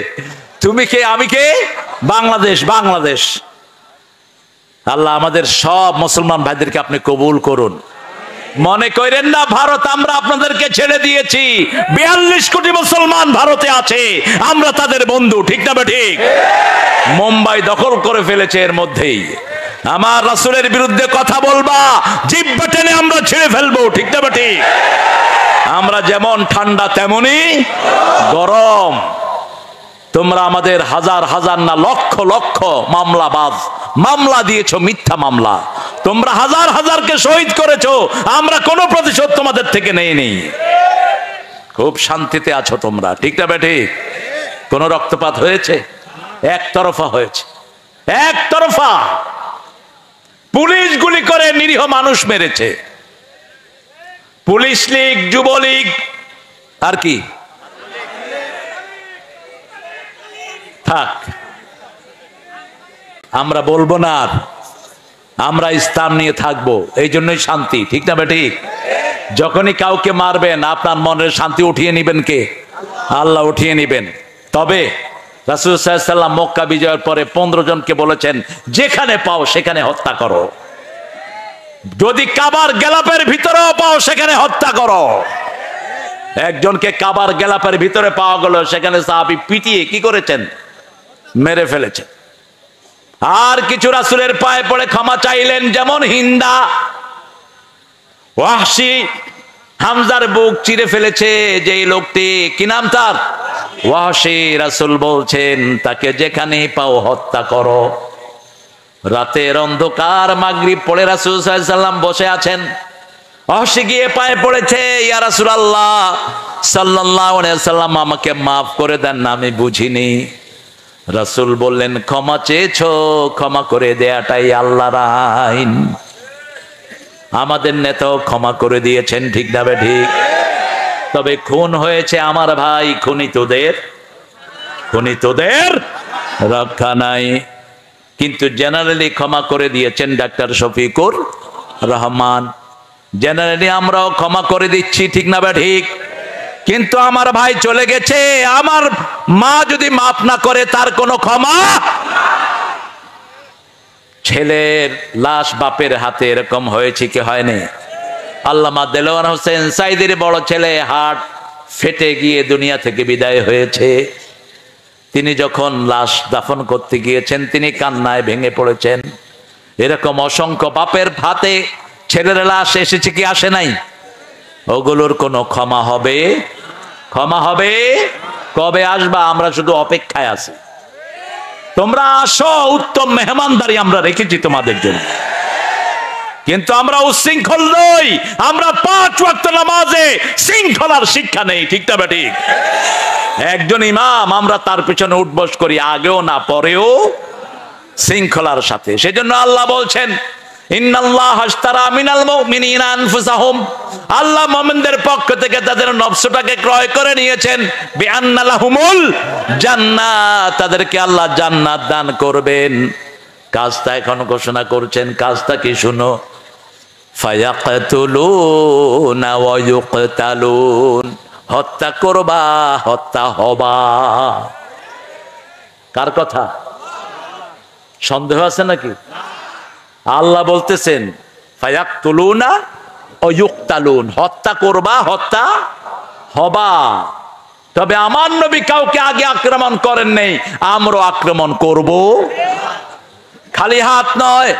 Speaker 1: তুমি কে আমি কে, বাংলাদেশ বাংলাদেশ। আল্লাহ আমাদের সব মুসলমান ভাইদেরকে আপনি কবুল করুন। মনে করেন না ভারত আমরা আপনাদেরকে ছেড়ে দিয়েছি। 42 কোটি মুসলমান ভারতে আছে, আমরা তাদের বন্ধু, ঠিক না? ঠিক। মুম্বাই দখল করে ফেলেছে এর মধ্যেই। আমার রাসূলের বিরুদ্ধে কথা বলবা, জিহ্বা টেনে আমরা ছেড়ে ফেলবো, ঠিক না? ঠিক। আমরা যেমন ঠান্ডা তেমনি গরম। তোমরা আমাদের হাজার হাজার না লক্ষ লক্ষ মামলাবাজ, মামলা দিয়েছো, মিথ্যা মামলা। তোমরা হাজার হাজারকে শহীদ করেছো, আমরা কোনো প্রতিশোধ তোমাদের থেকে নেই। খুব শান্তিতে আছো তোমরা, ঠিক না? ঠিক। কোন রক্তপাত হয়েছে? একতরফা হয়েছে, একতরফা। পুলিশ গুলি করে নিরীহ মানুষ মেরেছে। পুলিশ লীগ, যুবলীগ, আর কি থাক, আমরা বলবো না আর। আমরা ইসলাম নিয়ে থাকবো, এই জন্যই শান্তি, ঠিক না? ঠিক। যখনই কাউকে মারবেন আপনার মনের শান্তি উঠিয়ে নিবেন কে? আল্লাহ উঠিয়ে নিবেন। তবে রাসূল সাল্লাল্লাহু আলাইহি ওয়াসাল্লাম মক্কা বিজয়ের পরে 15 জনকে বলেছেন যেখানে পাও সেখানে হত্যা করো। যদি কাবার গেলাপের ভিতরেও পাও সেখানে হত্যা করো। একজনকে কাবার গেলাপের ভিতরে পাওয়া গেল, সেখানে সাহাবী পিটিয়ে কি করেছেন? মেরে ফেলেছেন। আর কিছু রাসূলের পায়ে পড়ে ক্ষমা চাইলেন, যেমন হিন্দা। ওয়াহশী হামজার বুক চিরে ফেলেছে যেই লোকটি, কি নাম তার? ওয়াহশী। রাসূল বলছেন তাকে যেখানে পাও হত্যা করো। রাতের অন্ধকার, মাগরিব পড়ে রাসূল সাল্লাল্লাহু আলাইহি ওয়াসাল্লাম বসে আছেন। ওয়াহশী গিয়ে পায়ে পড়েছে, ইয়া রাসূলুল্লাহ সাল্লাল্লাহু আলাইহি ওয়াসাল্লাম আমাকে মাফ করে দেন না, আমি বুঝিনি। রাসূল বললেন ক্ষমা চেয়েছো, ক্ষমা করে দেয়াটাই আল্লাহর আইন। আমাদের নেতাও ক্ষমা করে দিয়েছেন, ঠিক না? ঠিক। তবে খুন হয়েছে আমার ভাই, খুনিতদের রক্ষা নাই। কিন্তু জেনারেলি ক্ষমা করে দিয়েছেন ডাক্তার শফিকুর রহমান। জেনারেলি আমরাও ক্ষমা করে দিচ্ছি, ঠিক না? ঠিক। কিন্তু আমার ভাই চলে গেছে, আমার মা যদি মাফ না করে তার কোনো ক্ষমা। ছেলের লাশ বাপের হাতে এরকম হয়েছে কি হয়নি? আল্লামা দেলোয়ার হোসেন সাইদির বড় ছেলে হার্ট ফেটে গিয়ে দুনিয়া থেকে বিদায় হয়েছে। তিনি যখন লাশ দাফন করতে গিয়েছেন তিনি কান্নায় ভেঙে পড়েছেন। এরকম অসংখ্য বাপের হাতে ছেলের লাশ এসেছে কি আসে নাই? ওগুলোর কোনো ক্ষমা হবে? ক্ষমা হবে? কবে আসবা? আমরা শুধু অপেক্ষায় আছি। তোমরা আসো, উত্তম মেহমানদারি আমরা রেখেছি তোমাদের জন্য। কিন্তু আমরা উশৃঙ্খল নই, আমরা 5 ওয়াক্ত নামাজে শৃঙ্খলার শিক্ষা নেই, ঠিক না? ঠিক। একজন ইমাম, আমরা তার পিছনে উঠবস করি, আগেও না পরেও শৃঙ্খলার সাথে। সেজন্য আল্লাহ বলছেন ইন্নাল্লাহা আশতারা মিনাল মুমিনিনা আনফুসাহুম, আল্লাহ মুমিনদের পক্ষ থেকে তাদের নফসটাকে ক্রয় করে নিয়েছেন। বিআন্না লাহুমুল জান্নাত, তাদেরকে আল্লাহ জান্নাত দান করবেন। কাজটা এখন ঘোষণা করছেন, কাজটা কি শুনো, ফায়াকতুলুনা ওয়া ইউকতালুন, হত্যা করবা, হত্যা হবা। কার কথা? সন্দেহ আছে নাকি? আল্লাহ বলতেছেন ফায়াকতুলুনা ওয়া ইউকতালুন, হত্যা করবা, হত্যা হবা। তবে আমার নবী কাউকে আগে আক্রমণ করেন নাই, আমরা আক্রমণ করব। খালি হাত নয়,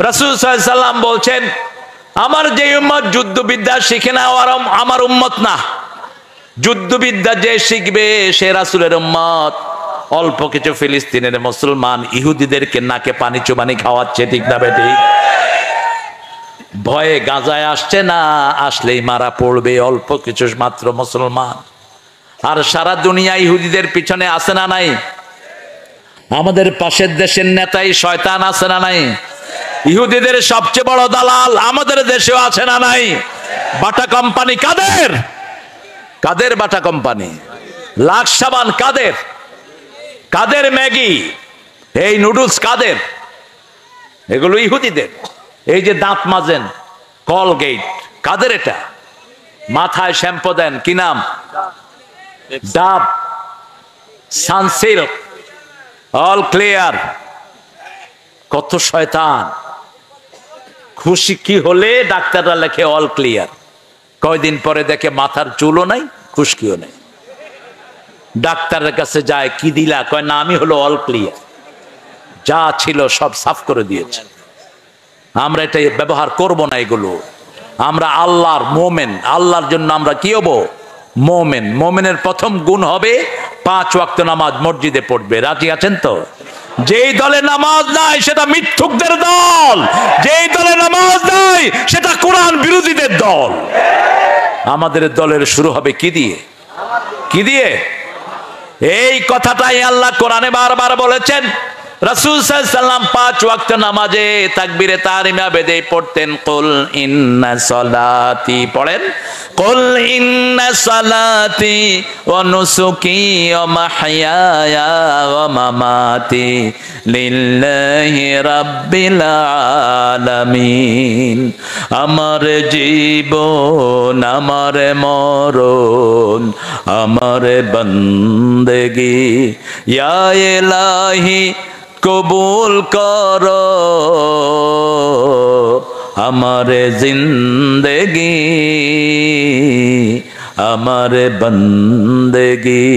Speaker 1: রাসূল সাল্লাল্লাহু আলাইহি সাল্লাম বলছেন আমার যে উম্মত যুদ্ধবিদ্যা শিখে না আমার উম্মত না। যুদ্ধবিদ্যা যে শিখবে সে রাসূলের উম্মত। অল্প কিছু ফিলিস্তিনের মুসলমান ইহুদিদেরকে নাকে পানি চুবানি খাওয়াচ্ছে, ঠিক না বেটি? ভয়ে গাজায় আসছে না, আসলেই মারা পড়বে। অল্প কিছু মাত্র মুসলমান, আর সারা দুনিয়া ইহুদিদের পিছনে আছে না নাই? আমাদের পাশের দেশের নেতাই শয়তান আছে না নাই? ইহুদিদের সবচেয়ে বড় দালাল আমাদের দেশেও আছে না নাই? বাটা কোম্পানি কাদের? কাদের বাটা কোম্পানি? লাক্স সাবান কাদের? কাদের ম্যাগি, এই নুডলস কাদের? এগুলো ইহুদিদের। এই যে দাঁত মাজেন কলগেট কাদের? এটা মাথায় শ্যাম্পু দেন কি নাম? ডাব, সানসিল্ক, অল ক্লিয়ার। কত শয়তান! খুশি কি হলে ডাক্তাররা লেখে অল ক্লিয়ার, কয়দিন পরে দেখে মাথার চুলও নাই, খুশকিও নাই। ডাক্তারের কাছে যায়, কি দিলা? কয় না, আমি হলো অল ক্লিয়ার, যা ছিল সব সাফ করে দিয়েছে। আমরা এটা ব্যবহার করব না এগুলো। আমরা আল্লাহর মোমেন, আল্লাহর জন্য আমরা কি হব? মোমেন। মোমেনের প্রথম গুণ হবে 5 ওয়াক্ত নামাজ মসজিদে পড়বে। রাজি আছেন তো? যেই দলে নামাজ নাই সেটা মিথ্যুকদের দল, যেই দলে নামাজ নাই সেটা কোরআন বিরোধীদের দল। আমাদের দলের শুরু হবে কি দিয়ে? কি দিয়ে? এই কথাটাই আল্লাহ কোরআনে বারবার বলেছেন। রাসূল সাল্লাল্লাহু আলাইহি সাল্লাম 5 ওয়াক্ত নামাজে তাকবীরে তাহরিমা বেদে পড়তেন, কুল ইন্না সালাতি, পড়েন কুল ইন্না সালাতি ওয়া নুসুকি ওয়া মাহইয়ায়া ওয়া মামাতি লিল্লাহি রাব্বিল আলামিন। আমার জীবন, আমার মরণ, আমার বন্দেগি ইয়া ইলাহি কবুল করো, আমার জিন্দেগি, আমার বন্দেগি।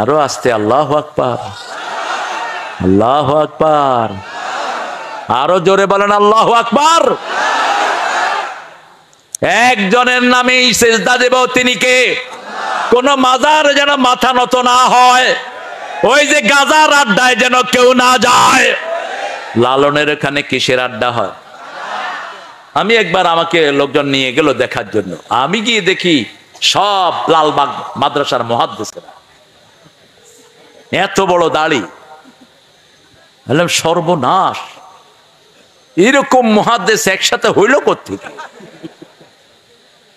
Speaker 1: আরো আস্তে, আল্লাহু আকবার, আল্লাহু আকবার। আরো জোরে বলেন আল্লাহু আকবার। একজনের নামেই সিজদা দেব, তিনি কে? কোন মাজার যেন মাথা নত না হয়, ওই যে গাজার আড্ডায় যেন কেউ না যায়। লালনের এখানে কিসের আড্ডা হয়? আমি একবার, আমাকে লোকজন নিয়ে গেল দেখার জন্য, আমি গিয়ে দেখি সব লালবাগ মাদ্রাসার মুহাদ্দিসরা, এত বড় দাড়ি। বললাম সর্বনাশ, এরকম মুহাদ্দিস একসাথে হইল কোত্থেকে?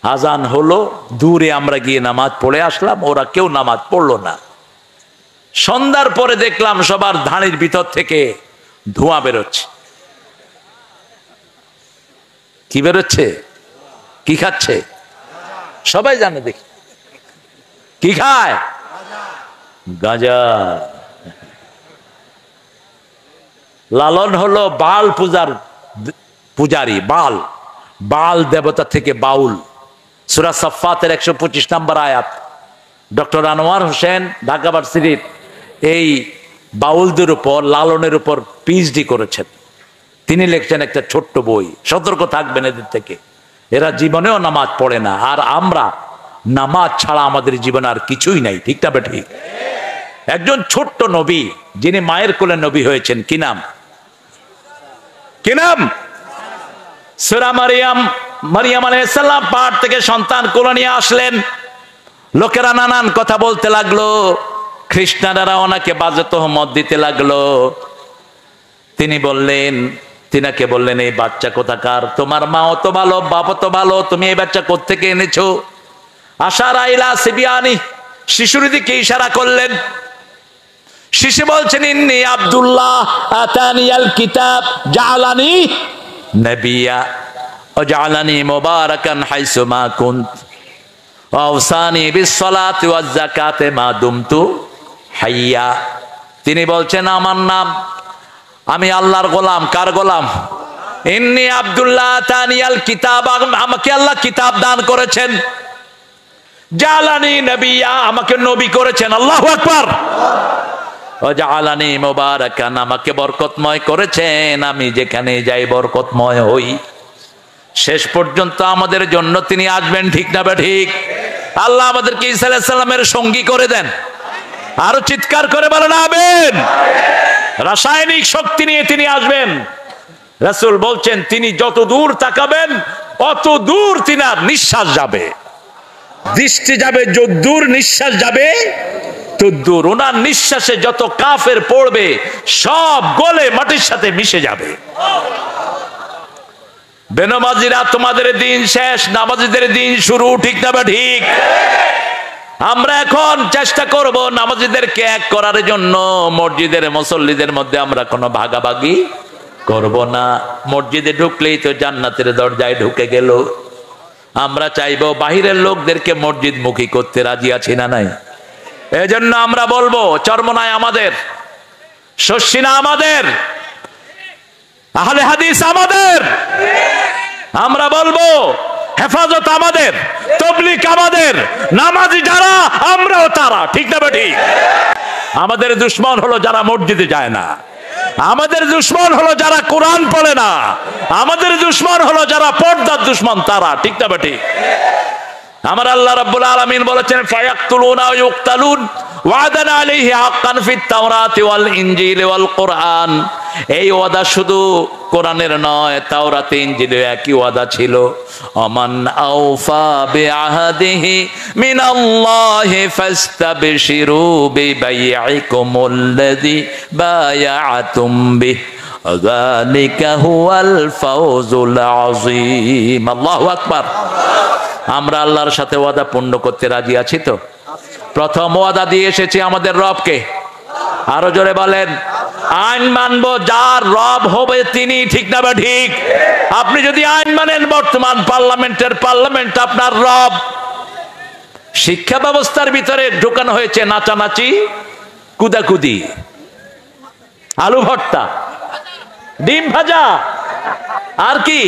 Speaker 1: আজান হলো, দূরে আমরা গিয়ে নামাজ পড়ে আসলাম, ওরা কেউ নামাজ পড়লো না। সন্ধ্যার পরে দেখলাম সবার ধানির ভিতর থেকে ধোঁয়া বেরোচ্ছে। কি বেরোচ্ছে? কি খাচ্ছে? সবাই জানে, দেখি কি খায়? গাঁজা। লালন হলো বাল পূজার পূজারী, বাল, বাল দেবতা থেকে বাউল। সূরা সাফফাতের 125 নম্বর আয়াত। ডক্টর আনোয়ার হোসেন ঢাকা ভার্সিটির এই বাউলদের উপর, লালনের উপর পিএইচডি করেছেন। তিনি লিখছেন একটা ছোট্ট বই, সতর্ক থাকবেন এদের থেকে, এরা জীবনেও নামাজ পড়ে না। আর আমরা নামাজ ছাড়া আমাদের জীবনে আর কিছুই নাই, ঠিক না ঠিক? একজন ছোট্ট নবী, যিনি মায়ের কোলে নবী হয়েছেন, কি নাম? কি নাম? সূরা মারিয়াম। মারিয়াম আলাইহিস সালাম পাহাড় থেকে সন্তান কোলে নিয়ে আসলেন। লোকেরা নানান কথা বলতে লাগলো, খ্রিস্টানেরা ওনাকে বাজে তহমত দিতে লাগলো। তিনি বললেন, তিনাকে বললেন, এই বাচ্চা কোথাকার? তোমার মা অত ভালো, বাপ অত ভালো, তুমি এই বাচ্চা কোত্থেকে এনেছো? আশারা ইলা সিবিয়ানি, শিশুর দিকে ইশারা করলেন। শিশু বলছেন, ইন্নী আব্দুল্লাহ আতানিয়াল কিতাব জাআলানি নবিয়্যা ওয়া জাআলানি মুবারাকান হাইসু মা কুনত ওয়া আওসানি বিস-সালাতি ওয়াজ-যাকাতি মা দুমতু হাইয়া। তিনি বলছেন, আমার নাম, আমি আল্লাহর গোলাম। কার গোলাম? ইন্নী আব্দুল্লাহ আতানিয়াল কিতাব, আমাকে আল্লাহ কিতাব দান করেছেন। জাআলানি নবিয়্যা, আমাকে নবী করেছেন। আল্লাহু আকবার। ওয়াজআলানি মুবারাকান, আমাকে বরকতময় করেছেন, আমি যেখানে যাই বরকতময় হই। শেষ পর্যন্ত আমাদের জন্য তিনি আসবেন, ঠিক না বা ঠিক? আল্লাহ আমাদেরকে ঈসা আলাইহিস সালামের সঙ্গী করে দেন। আরো চিৎকার করে বলেন আমিন। রাসায়নিক শক্তি নিয়ে তিনি আসবেন। রাসূল বলছেন, তিনি যত দূর তাকাবেন অত দূর তিনার নিঃশ্বাস যাবে, দৃষ্টি যাবে যদ্দূর, নিঃশ্বাস যাবে তদ্দূর। ওনার নিঃশ্বাসে যত কাফের পড়বে সব গলে মাটির সাথে মিশে যাবে। বেনামাজিরা, তোমাদের দিন শেষ, নামাজিদের দিন শুরু, ঠিক না বা ঠিক? আমরা এখন চেষ্টা করব নামাজিদেরকে এক করার জন্য। মসজিদের মুসল্লিদের মধ্যে আমরা কোনো ভাগাভাগি করব না। মসজিদে ঢুকলেই তো জান্নাতের দরজায় ঢুকে গেল। আমরা চাইবো বাহিরের লোকদেরকে মসজিদ মুখী করতে, রাজি আছি না নাই? এজন্য আমরা বলবো, চরমনায় আমাদের, শস্যিনা আমাদের, আহলে হাদিস আমাদের। আমরা বলবো হেফাজত আমাদের, তাবলীগ আমাদের, নামাজি যারা আমরাও তারা, ঠিক না ঠিক? আমাদের দুশমন হলো যারা মসজিদে যায় না, আমাদের দুশমন হলো যারা কোরআন পড়ে না, আমাদের দুশমন হলো যারা পর্দার দুশমন, তারা, ঠিক না ঠিক? আমার আল্লাহ রাব্বুল আলামিন বলেছেন, ফায়াকতুলুনা ওয়া ইউকতালুন ওয়াদান আলাইহি হাক্কান ফিত তাওরাতি ওয়াল ইনজিলি ওয়াল কোরআন। এই ওয়াদা শুধু কোরআনের নয়, তাওরাতে ইনজিলে একই ওয়াদা ছিল। আমান আওফা বিআহদিহি মিনাল্লাহি ফাস্তাবশিরু বিবাইইকুমুল্লাযী বায়াআতুম বিহি যালিকা হুয়াল ফাওজুল আযীম। আল্লাহু আকবার। আমরা আল্লাহর সাথে ওয়াদা পূর্ণ করতে রাজি আছি তো? প্রথম ওয়াদা দিয়ে এসেছি আমাদের রবকে। আরো জোরে বলেন, আইন মানবো যার রব হবে তিনি, ঠিক না বা ঠিক? আপনি যদি আইন মানেন, বর্তমান পার্লামেন্ট আপনার রব। শিক্ষা ব্যবস্থার ভিতরে ঢোকানো হয়েছে নাচানাচি, কুদাকুদি, আলু ভর্তা, ডিম ভাজা, আর কি?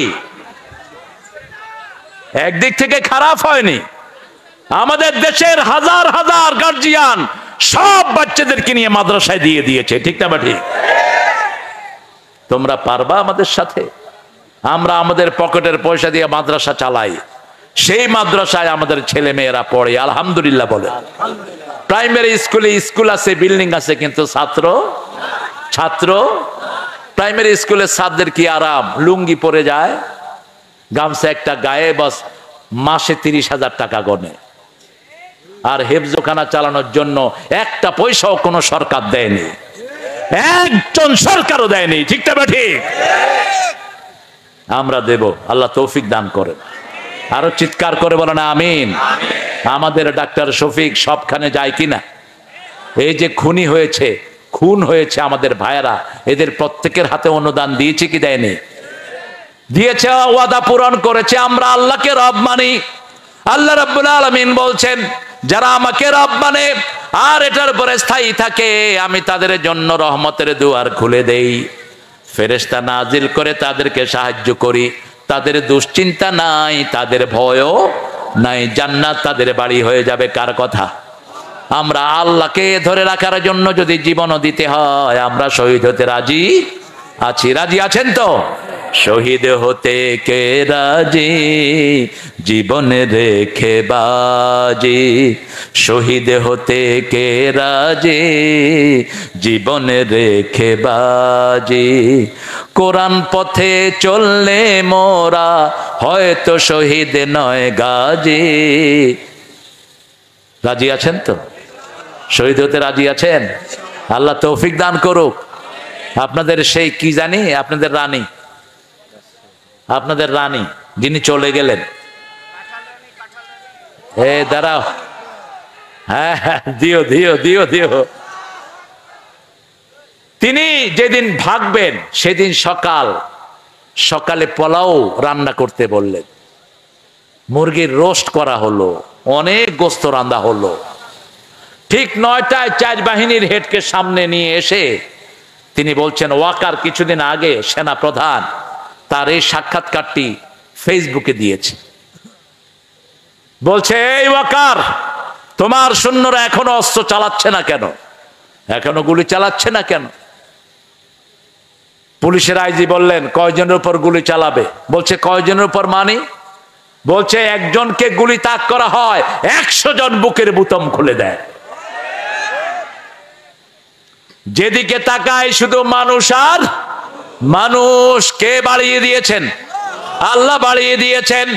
Speaker 1: একদিক থেকে খারাপ হয়নি। আমাদের দেশের হাজার হাজার গার্জিয়ান সব বাচ্চাদেরকে নিয়ে মাদ্রাসায় দিয়ে দিয়েছে, ঠিক না বা ঠিক? তোমরা পারবা আমাদের সাথে? আমরা আমাদের পকেটের পয়সা দিয়ে মাদ্রাসা চালাই, সেই মাদ্রাসায় আমাদের ছেলে মেয়েরা পড়ে, আলহামদুলিল্লাহ বলে। প্রাইমারি স্কুলে স্কুল আছে, বিল্ডিং আছে, কিন্তু ছাত্র প্রাইমারি স্কুলের ছাত্রদের কি আরাম, লুঙ্গি পরে যায়, গামছা একটা গায়ে, বাস মাসে 30,000 টাকা গনে। আর হেফজখানা চালানোর জন্য একটা পয়সাও কোনো সরকার দেয়নি, একজন সরকারও দেয়নি, ঠিক না ঠিক? আমরা দেব, আল্লাহ তৌফিক দান করেন। আরো চিৎকার করে বলেন আমিন। আমাদের ডাক্তার শফিক সবখানে যায় কিনা? এই যে খুন হয়েছে আমাদের ভাইয়েরা, এদের প্রত্যেকের হাতে অনুদান দিয়েছে কি দেয়নি? দিয়েছে, ওয়াদা পূরণ করেছে। আমরা আল্লাহকে রব মানি। আল্লাহ রাব্বুল আলামিন বলছেন, যারা আমাকে রব মানে আর এটার উপরে স্থায়ী থাকে, আমি তাদের জন্য রহমতের দুয়ার খুলে দেই, ফেরেশতা নাজিল করে তাদেরকে সাহায্য করি। তাদের দুশ্চিন্তা নাই, তাদের ভয়ও নাই, জান্নাত তাদের বাড়ি হয়ে যাবে। কার কথা? আমরা আল্লাহকে ধরে রাখার জন্য যদি জীবনও দিতে হয়, আমরা শহীদ হতে রাজি আছি। রাজি আছেন তো? শহীদ হতে কে রাজি, জীবন রেখে বাজি। শহীদ হতে কে রাজি, জীবন রেখে বাজি। কোরআন পথে চললে মোরা হয়তো শহীদ নয় গাজী। রাজি আছেন তো? শহীদ হতে রাজি আছেন? আল্লাহ তৌফিক দান করুক। আপনাদের সেই কি জানি, আপনাদের রানী যিনি চলে গেলেন, দাঁড়াও, হ্যাঁ হ্যাঁ, দিও দিও দিও দিও। তিনি যেদিন ভাগবেন সেদিন সকালে পোলাও রান্না করতে বললেন, মুরগির রোস্ট করা হলো, অনেক গোস্ত রান্না হলো। ঠিক 9টায় 4 বাহিনীর হেডকে সামনে নিয়ে এসে তিনি বলছেন, ওয়াকার কিছুদিন আগে সেনা প্রধান তার এই সাক্ষাৎকারটি ফেসবুকে দিয়েছে। বলছে, এই ওয়াকার, তোমার সৈন্যরা এখনো অস্ত্র চালাচ্ছে না কেন, এখনো গুলি চালাচ্ছে না কেন? পুলিশের আইজি বললেন, কয়জনের উপর গুলি চালাবে? বলছে, কয়জনের উপর মানে? বলছে, একজনকে গুলি তাক করা হয়, 100 জন বুকের বুতাম খুলে দেয়। যেদিকে তাকায় শুধু মানুষ আর মানুষ। কে বাড়িয়ে দিয়েছেন? আল্লাহ বাড়িয়ে দিয়েছেন।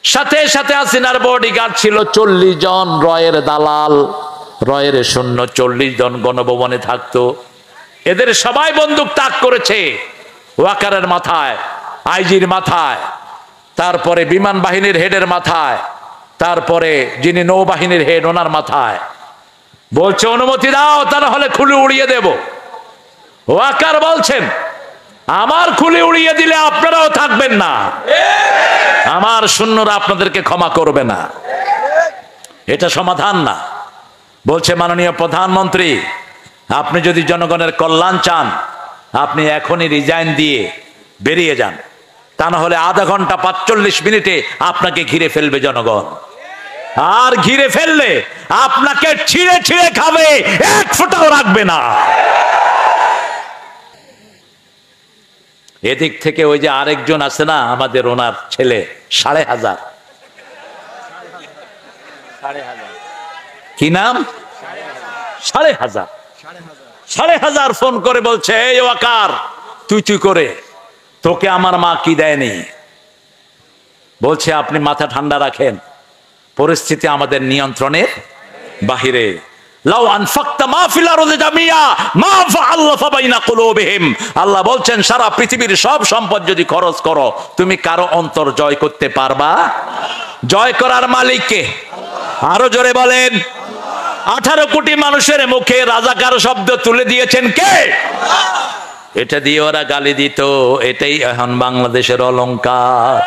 Speaker 1: সাথে সাথে হাসিনার বডিগার্ড ছিল 40 জন, রয়ের দালাল, রয়ের সৈন্য 40 জন গণভবনে থাকতো। এদের সবাই বন্দুক তাক করেছে ওয়াকারের মাথায়, আইজির মাথায়, তারপরে বিমান বাহিনীর হেডের মাথায়, তারপরে যিনি নৌবাহিনীর হেড ওনার মাথায়। বলছে, অনুমতি দাও, তা না হলে খুলে উড়িয়ে দেব। ওয়াকার বলছেন, আমার খুলে উড়িয়ে দিলে আপনারাও থাকবেন না, আমার সৈন্যরা আপনাদেরকে ক্ষমা করবে না। এটা সমাধান না। বলছে, মাননীয় প্রধানমন্ত্রী, আপনি যদি জনগণের কল্যাণ চান, আপনি এখনই রিজাইন দিয়ে বেরিয়ে যান, তা না হলে আধা ঘন্টা 45 মিনিটে আপনাকে ঘিরে ফেলবে জনগণ। আর ঘিরে ফেললে আপনাকে ছিঁড়ে ছিঁড়ে খাবে, এক ফোঁটাও রাখবে না। এদিক থেকে ওই যে আরেকজন আছে না, আমাদের ওনার ছেলে 5,500, কি নাম, 5,500 ফোন করে বলছে, এই ওয়াকার, তুই করে তোকে আমার মা কি দেয়নি। বলছে, আপনি মাথা ঠান্ডা রাখেন, পরিস্থিতি আমাদের নিয়ন্ত্রণের বাহিরে। আল্লাহ বলছেন, সারা পৃথিবীর সব সম্পদ যদি খরচ করো, তুমি কারো অন্তর জয় করতে পারবা? জয় করার মালিক কে? আরো জোরে বলেন। 18 কোটি মানুষের মুখে রাজাকার শব্দ তুলে দিয়েছেন কে? এটা দিয়ে ওরা গালি দিত, এটাই এখন বাংলাদেশের অলংকার।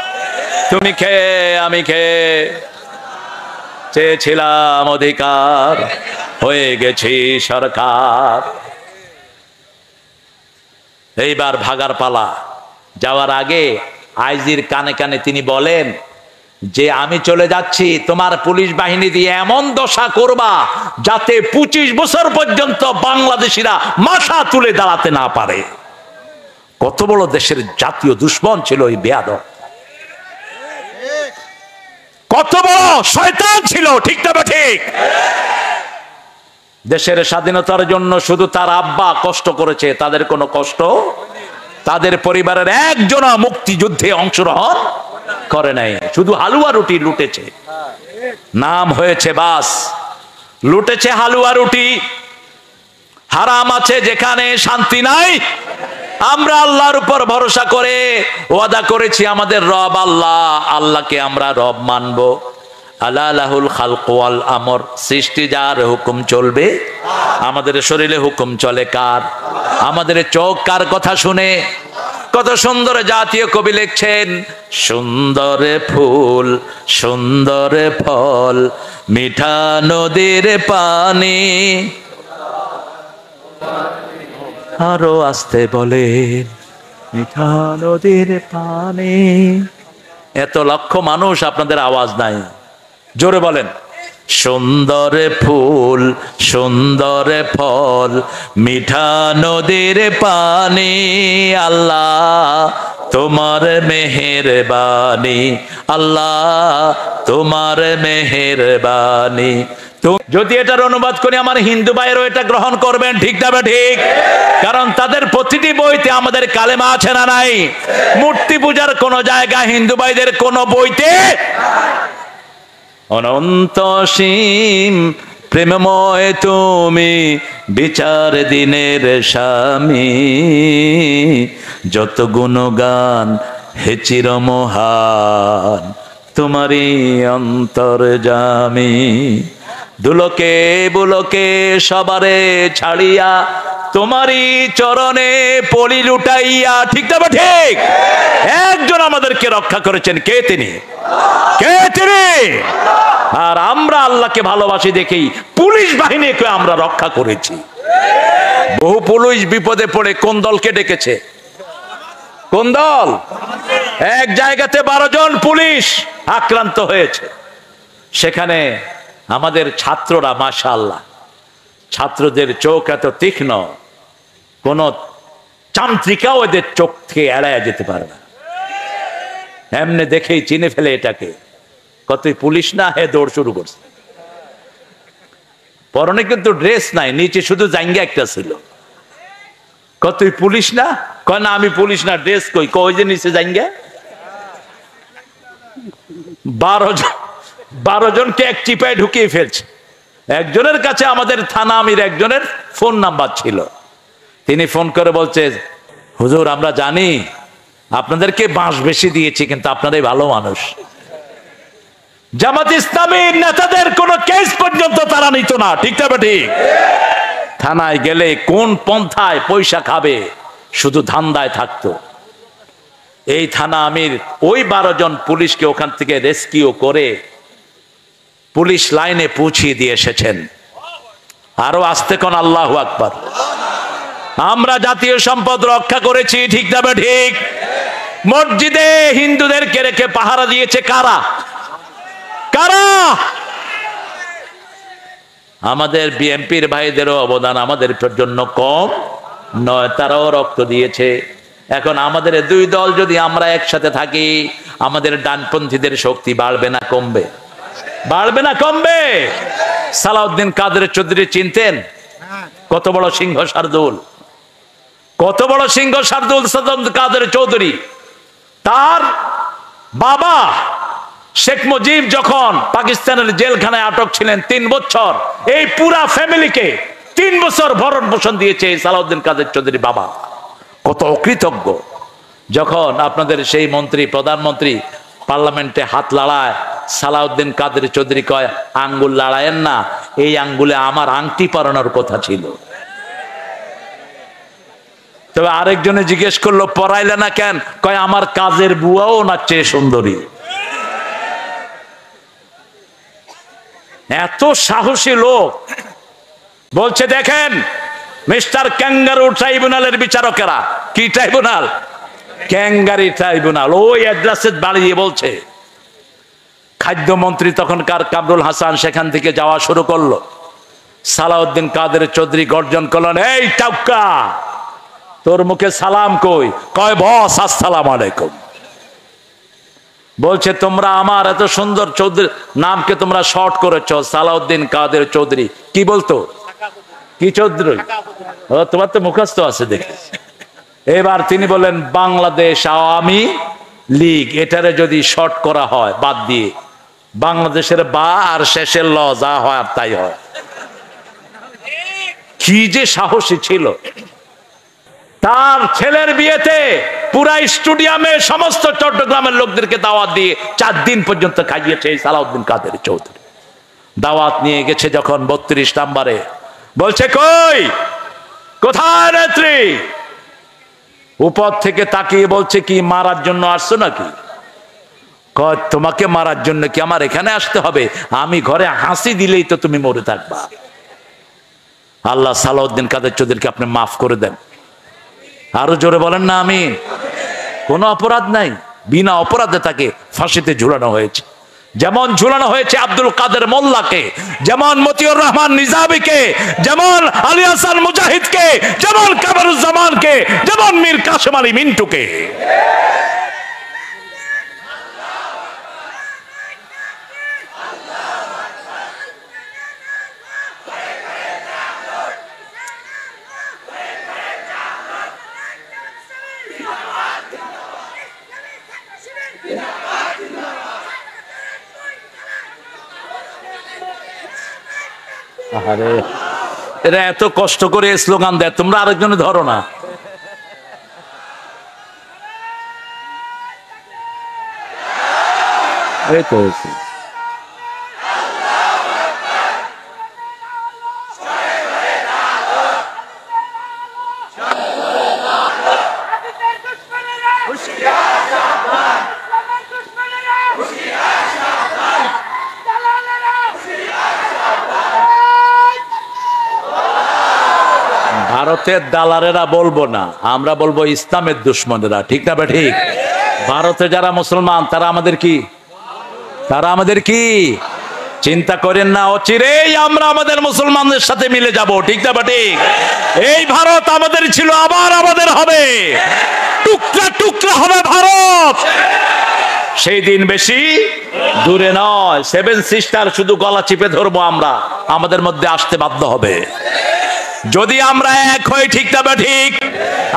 Speaker 1: তুমি খেয়ে আমি খেয়ে চেয়েছিলাম অধিকার, হয়ে গেছি সরকার। এইবার ভাগার পালা। যাওয়ার আগে আইজির কানে কানে তিনি বলেন যে, আমি চলে যাচ্ছি, তোমার পুলিশ বাহিনী দিয়ে এমন দশা করবা যাতে 25 বছর পর্যন্ত বাংলাদেশিরা মাথা তুলে দাঁড়াতে না পারে। কত বড় দেশের জাতীয় দুশ্মন ছিল এই বেয়াদব, কত বড় শয়তান ছিল, ঠিক না ঠিক? দেশের স্বাধীনতার জন্য শুধু তার আব্বা কষ্ট করেছে, তাদের কোনো কষ্ট, তাদের পরিবারের একজনও মুক্তিযুদ্ধে অংশগ্রহণ করে নাই, শুধু হালুয়া রুটি লুটেছে। নাম হয়েছে বাস, লুটেছে হালুয়া রুটি। হারাম আছে যেখানে, শান্তি নাই। আমরা আল্লাহর উপর ভরসা করে ওয়াদা করেছি, আমাদের রব আল্লাহ, আল্লাহকে আমরা রব মানবো। আলা লাহুল খালকু ওয়াল আমর, সৃষ্টি যার, হুকুম চলবে। আমাদের শরীরে হুকুম চলে কার? আমাদের চোখ কার কথা শুনে? কত সুন্দর জাতীয় কবি লিখছেন, সুন্দর ফুল সুন্দর ফল, মিঠা নদীর পানি। আরো আসতে বলেন, মিঠা নদীর পানি। এত লক্ষ মানুষ, আপনাদের আওয়াজ নাই, জোরে বলেন। সুন্দর ফুল সুন্দর ফল, মিঠা নদীর পানি, আল্লাহ তোমার মেহেরবানি, আল্লাহ তোমার মেহেরবানি। যদি এটার অনুবাদ করি, আমার হিন্দু ভাইয়েরও এটা গ্রহণ করবেন, ঠিক না ঠিক? কারণ তাদের প্রতিটি বইতে আমাদের কালেমা আছে না নাই? মূর্তি পূজার কোন জায়গা হিন্দু ভাইদের কোন বইতে অনন্ত সীম প্রেমময় তুমি বিচার দিনের স্বামী, যত গুণগান হে চিরমহান তোমারই অন্তর্যামী। দুলোকে বুলোকে সবারে ছাড়িয়া তোমারই চরণে পলি লুটাইয়া। ঠিক না বা ঠিক? একজন আমাদেরকে রক্ষা করেছেন, কে তিনি? কে তিনি? আর আমরা আল্লাহকে ভালোবাসি দেখেই পুলিশ বাহিনীকে আমরা রক্ষা করেছি। বহু পুলিশ বিপদে পড়ে কোন দলকে ডেকেছে? কোন দল? এক জায়গাতে 12 জন পুলিশ আক্রান্ত হয়েছে, সেখানে আমাদের ছাত্ররা, মাশাআল্লাহ, ছাত্রদের চোখ এত তীক্ষ্ণ, কোন চান্ত্রিকাও এদের চোখ থেকে এড়ায় যেতে পারে না। এমনি দেখেই চিনে ফেলে এটাকে। কতই পুলিশ না, হে দৌড় শুরু করছে। পরনে কিন্তু ড্রেস নাই, নিচে শুধু জাঙ্গা একটা ছিল। কতই পুলিশ না? কয় না আমি পুলিশ না, ড্রেস কই? কই যে নিচে জাঙ্গা। 12 জনকে এক চিপায় ঢুকিয়ে ফেলছে। একজনের কাছে আমাদের থানা আমির একজনের ফোন নাম্বার ছিল। তিনি ফোন করে বলছে, হুজুর আমরা জানি আপনাদেরকে বাঁশ বেশি দিয়েছি, কিন্তু আপনারাই ভালো মানুষ। জামাত ইসলামীর নেতাদের কোন কেস পর্যন্ত তারা নিত না। ঠিক না ঠিক? থানায় গেলে কোন পন্থায় পয়সা খাবে শুধু ধান্দায় থাকতো। এই থানা আমির ওই 12 জন পুলিশকে ওখান থেকে রেস্কিউ করে পুলিশ লাইনে পৌঁছিয়ে দিয়ে এসেছেন। আরো আসতে কোন আল্লাহু আকবার। আমরা জাতীয় সম্পদ রক্ষা করেছি। ঠিক না ঠিক? মসজিদে হিন্দুদেরকে রেখে পাহারা দিয়েছে কারা? কারা? আমাদের বিএনপির ভাইদেরও অবদান আমাদের জন্য কম নয়, তারাও রক্ত দিয়েছে। এখন আমাদের দুই দল যদি আমরা একসাথে থাকি, আমাদের ডানপন্থীদের শক্তি বাড়বে না কমবে? বাড়বে না কমবে? সালাউদ্দিন কাদের চৌধুরী চিনতেন? কত বড় সিংহ শার্দুল, কত বড় সিংহ শার্দুল সালাউদ্দিন কাদের চৌধুরী। তার বাবা শেখ মুজিব যখন পাকিস্তানের জেলখানায় আটক ছিলেন 3 বছর, এই পুরা ফ্যামিলিকে 3 বছর ভরণ পোষণ দিয়েছে এই সালাউদ্দিন কাদের চৌধুরী বাবা। কত অকৃতজ্ঞ। যখন আপনাদের সেই মন্ত্রী, প্রধানমন্ত্রী পার্লামেন্টে হাত লড়ায়, সালাউদ্দিন কাদের চৌধুরী কয় আঙ্গুল লড়ায়েন না, এই আঙ্গুলে আমার আংটি পরানোর কথা ছিল। তবে আরেকজনে জিজ্ঞেস করলো পরাইলে না কেন? কয় আমার কাজের বুয়াও ওনার চেয়ে সুন্দরী। এত সাহসী লোক। বলছে দেখেন মিস্টার ক্যাঙ্গারু ট্রাইব্যুনালের বিচারকেরা, কি ট্রাইব্যুনাল? ক্যাঙ্গারি ট্রাইব্যুনাল। ওই অ্যাড্রেসে বাড়িয়ে বলছে। খাদ্যমন্ত্রী তখনকার কামরুল হাসান সেখান থেকে যাওয়া শুরু করলো। সালাউদ্দিন কাদের চৌধুরী গর্জন করলেন, এই টাউকা, তোর মুখে সালাম কই? কয় বস আসসালামু আলাইকুম। বলছে তোমরা আমার এত সুন্দর চৌধুরী নামকে তোমরা শর্ট করেছ সালাউদ্দিন কাদের চৌধুরী। কি বলতো? কি চৌধুরী? ও তোমার তো মুখস্থ আছে দেখি। এবার তিনি বলেন বাংলাদেশ আওয়ামী লীগ, এটারে যদি শর্ট করা হয় বাদ দিয়ে, বাংলাদেশের বা আর শেষের ল যা হয় আর তাই হয়। কি যে সাহসী ছিল। তার ছেলের বিয়েতে পুরা স্টেডিয়ামে সমস্ত চট্টগ্রামের লোকদেরকে দাওয়াত দিয়ে 4 দিন পর্যন্ত খাইয়েছে এই সালাউদ্দিন কাদের চৌধুরী। দাওয়াত নিয়ে গেছে যখন 32 নম্বরে, বলছে কই কোথায় নেত্রী? উপর থেকে তাকিয়ে বলছে কি মারার জন্য আসছো নাকি? কয় তোমাকে মারার জন্য কি আমার এখানে আসতে হবে? আমি ঘরে হাসি দিলেই তো তুমি মরে থাকবা। আল্লাহ সালাউদ্দিন কাদের চৌধুরীকে আপনি মাফ করে দেন। আরো জোরে বলেন না আমিন। কোনো অপরাধ নাই, বিনা অপরাধে তাকে ফাঁসিতে ঝুলানো হয়েছে। যেমন ঝুলানো হয়েছে আব্দুল কাদের মোল্লাকে, যেমন মতিউর রহমান নিজামীকে, যেমন আলী হাসান মুজাহিদকে, যেমন কামরুজ্জামানকে, যেমন মীর কাসেম আলী মিন্টুকে। আরে এরা এত কষ্ট করে স্লোগান দেয়, তোমরা আরেকজনে ধরো না। এই তো ভারতের দালালেরা বলবো না, আমরা বলবো ইসলামের দুশ্মনেরা, ঠিক না? ঠিক। ভারতে যারা মুসলমান তারা আমাদের কি? তারা আমাদের কি? চিন্তা করেন না, অচিরেই আমরা আমাদের মুসলমানদের সাথে মিলে যাব, ঠিক না? ঠিক। এই ভারত আমাদের ছিল, আবার আমাদের হবে, টুকরা টুকরা হবে ভারত। সেই দিন বেশি দূরে নয়। সেভেন সিস্টার শুধু গলা চিপে ধরবো আমরা, আমাদের মধ্যে আসতে বাধ্য হবে যদি আমরা এক হই, ঠিক না? ঠিক।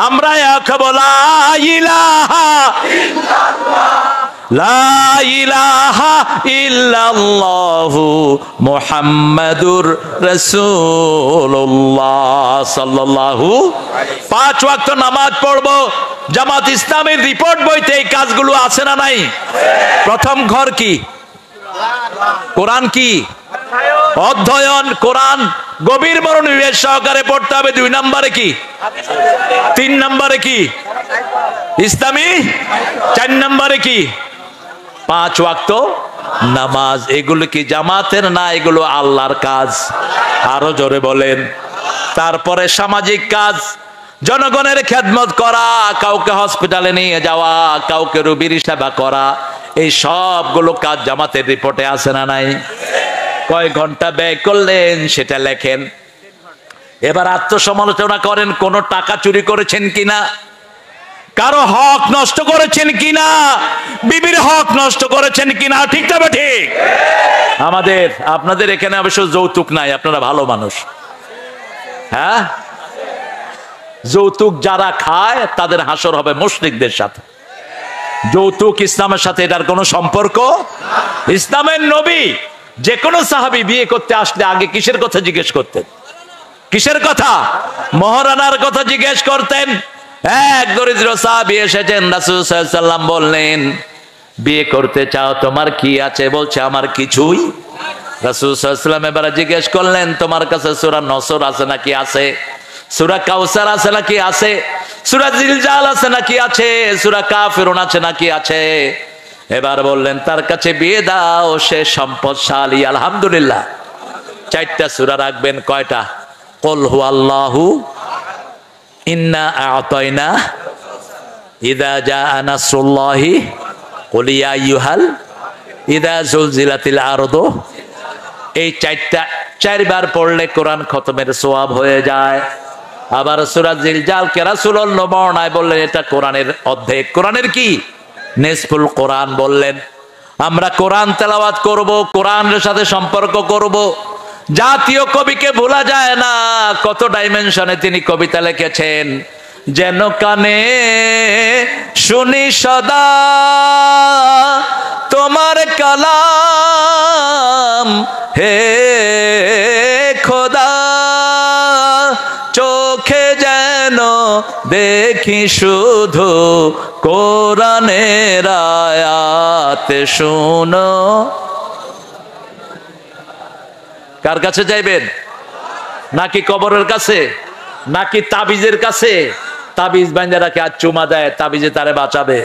Speaker 1: আমরা এক হব, লা ইলাহা লা ইলাহা ইল্লাল্লাহু মুহাম্মাদুর রাসূলুল্লাহ সাল্লাল্লাহু। 5 ওয়াক্ত নামাজ পড়বো। জামাত ইসলামের রিপোর্ট বইতে এই কাজগুলো আছে না নাই? প্রথম ঘর কি? কোরআন কি? অধ্যয়ন। কোরআন গভীর মনোনিবেশ সহকারে পড়তে হবে। 2 নম্বরে কি? 3 নম্বরে কি? ইসলামী। 4 নম্বরে কি? 5 ওয়াক্ত নামাজ। এগুলো কি জামাতের না, এগুলো আল্লাহর কাজ? আরো জোরে বলেন। তারপরে সামাজিক কাজ, জনগণের খেদমত করা, কাউকে হসপিটালে নিয়ে যাওয়া, কাউকে রোগীর সেবা করা, এই সবগুলো কাজ জামাতের রিপোর্টে আছে না নাই? কয় ঘন্টা ব্যয় করলেন সেটা লেখেন। এবার আত্মসমালোচনা করেন, কোন টাকা চুরি করেছেন কিনা, কারো হক নষ্ট করেছেন কিনা, বিবির হক নষ্ট করেছেন কিনা, ঠিক না? ঠিক। আমাদের আপনাদের এখানে অবশ্য যৌতুক নাই, আপনারা ভালো মানুষ। হ্যাঁ, যৌতুক যারা খায় তাদের হাসর হবে মুশরিকদের সাথে। যৌতুক ইসলামের সাথে এটার কোনো সম্পর্ক। ইসলামের নবী যে কোনো সাহাবী বিয়ে করতে আসলে আগে কিসের কথা জিজ্ঞেস করতেন? কিসের কথা? মহারানার কথা জিজ্ঞেস করতেন। এক দরিদ্র সাহাবী এসেছেন, রাসূল সাল্লাল্লাহু আলাইহি ওয়াসাল্লাম বললেন, বিয়ে করতে চাও, তোমার কি আছে? বলছে, আমার কিছুই। রাসূল সাল্লাল্লাহু আলাইহি ওয়াসাল্লাম এবারে জিজ্ঞেস করলেন, তোমার কাছে সূরা নসর আছে নাকি? আছে। সূরা কাউসার আছে নাকি? আছে। সূরা জিলজাল আছে নাকি? আছে। সূরা কাফিরুন আছে নাকি? আছে। এবার বললেন, তার কাছে বিয়ে দাও, সে সম্পদশালী। আলহামদুলিল্লাহ। 4টা সূরা রাখবেন। কয়টা? কুল হুয়াল্লাহু, ইন্না আ'তাইনা, ইযা জাআ নাসরুল্লাহি, কুল ইয়া আইয়ুহাল, ইযা জুলজিলাতিল আরদু। এই 4টা 4 বার পড়লে কোরআন খতমের সওয়াব হয়ে যায়। আবার সূরা জিলজাল কে রাসূলুল্লাহ বর্ণনায় বললেন, এটা কোরআনের অর্ধেক। কোরআনের কি? নিসফুল কোরআন বললেন। আমরা কোরআন তেলাওয়াত করব, কোরআনের সাথে সম্পর্ক করব। জাতীয় কবিকে ভোলা যায় না, কত ডাইমেনশনে তিনি কবিতা লিখেছেন। যেন কানে শুনি সদা তোমার কালাম, হে খোদা, চোখে যেন দেখি শুধু কোরআনের আয়াত শুনো। কার কাছে যাইবেন? নাকি কবরের কাছে, নাকি তাবিজের কাছে? তাবিজ বাঁধা রাখে, আর চুমা দেয়, তাবিজে তারে বাঁচাবে।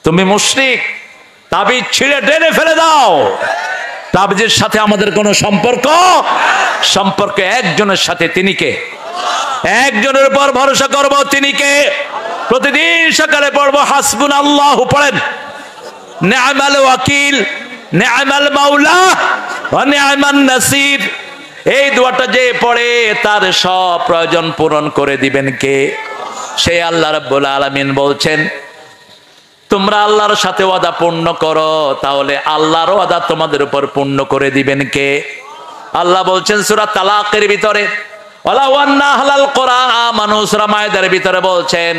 Speaker 1: তুমি মুশরিক, তাবিজ ছিঁড়ে টেনে ফেলে দাও। তাবিজের সাথে আমাদের কোনো সম্পর্ক? সম্পর্ক একজনের সাথে, তিনি কে? একজনের উপর ভরসা করব, তিনি কে? প্রতিদিন সকালে পড়বো হাসবুনাল্লাহু, পড়েন, নি'মাল ওয়াকিল, নি'মাল মাওলা ওয়া নি'মান নাসির। এই দোয়াটা যে পড়ে তার সব প্রয়োজন পূরণ করে দিবেন কে? সেই আল্লাহ রাব্বুল আলামিন বলছেন, তোমরা আল্লাহর সাথে ওয়াদা পূর্ণ করো, তাহলে আল্লাহর ওয়াদা তোমাদের উপর পূর্ণ করে দিবেন কে? আল্লাহ বলছেন সূরা তালাকের ভিতরে, ওয়ালাউ আন্না আহলাল কুরআ আমানু। সূরা মায়েদার ভিতরে বলছেন,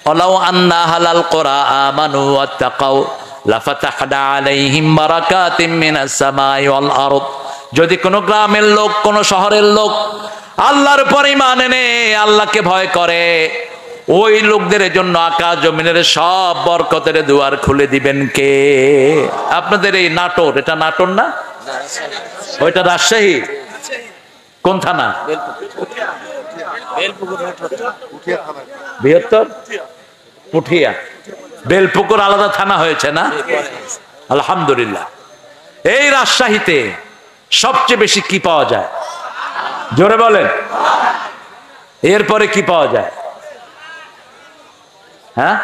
Speaker 1: ওয়ালাউ আন্না আহলাল কুরআ আমানু ওয়াত্তাকাউ লাফাতাহনা আলাইহিম বারাকাতিম মিনাস সামাই ওয়াল আরদ যদি কোনো গ্রামের লোক, কোনো শহরের লোক আল্লাহর উপর ঈমান এনে আল্লাহকে ভয় করে, ওই লোকদের জন্য আকাশ জমিনের সব বরকতের দুয়ার খুলে দিবেন কে? আপনাদের এই নাটোর, এটা নাটোর না, ওইটা রাজশাহী, কোন থানা? বৃহত্তর পুঠিয়া, বেলপুকুর আলাদা থানা হয়েছে না? আলহামদুলিল্লাহ। এই রাজশাহীতে সবচেয়ে বেশি কি পাওয়া যায়? জোরে বলেন। এরপরে কি পাওয়া যায়? হ্যাঁ,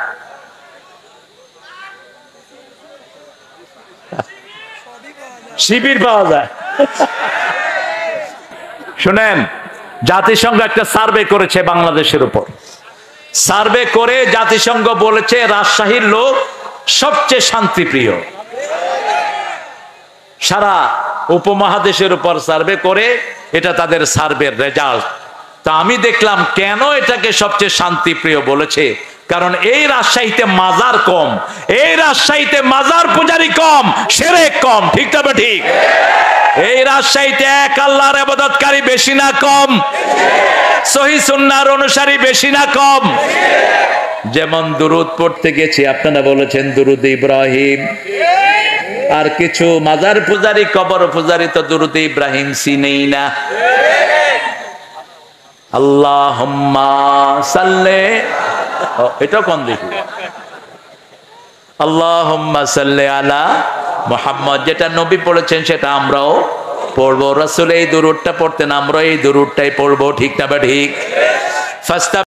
Speaker 1: শিবির পাওয়া যায়। শুনেন, জাতিসংঘ একটা সার্ভে করেছে বাংলাদেশের উপর। সার্ভে করে জাতিসংঘ বলেছে রাজশাহীর লোক সবচেয়ে শান্তিপ্রিয়। সারা উপমহাদেশের উপর সার্ভে করে, এটা তাদের সার্ভের রেজাল্ট। তা আমি দেখলাম কেন এটাকে সবচেয়ে শান্তিপ্রিয় বলেছে, কারণ এই রাজশাহীতে মাজার কম, এই রাজশাহীতে মাজার পূজারি কম, শিরক কম। ঠিক তবে ঠিক। এই রাজশাহীতে এক আল্লাহর ইবাদতকারী বেশি না কম? সহিহ সুন্নাহর অনুসারী বেশি না কম? যেমন দুরূদ পড়তে গেছি, আপনারা বলেছেন দুরূদ ইব্রাহিম, আর কিছু মাজার পূজারি, কবর পূজারি তো দুরূদ ইব্রাহিম চিনেই না। আল্লাহুম্মা সাল্লি, এটা কোন দেখি? আল্লাহুম্মা সাল্লি আলা মুহাম্মদ, যেটা নবী পড়েছেন সেটা আমরাও পড়বো। রাসূল এই দুরূদটা পড়তেন, আমরা এই দুরূদটাই পড়বো। ঠিক না ঠিক?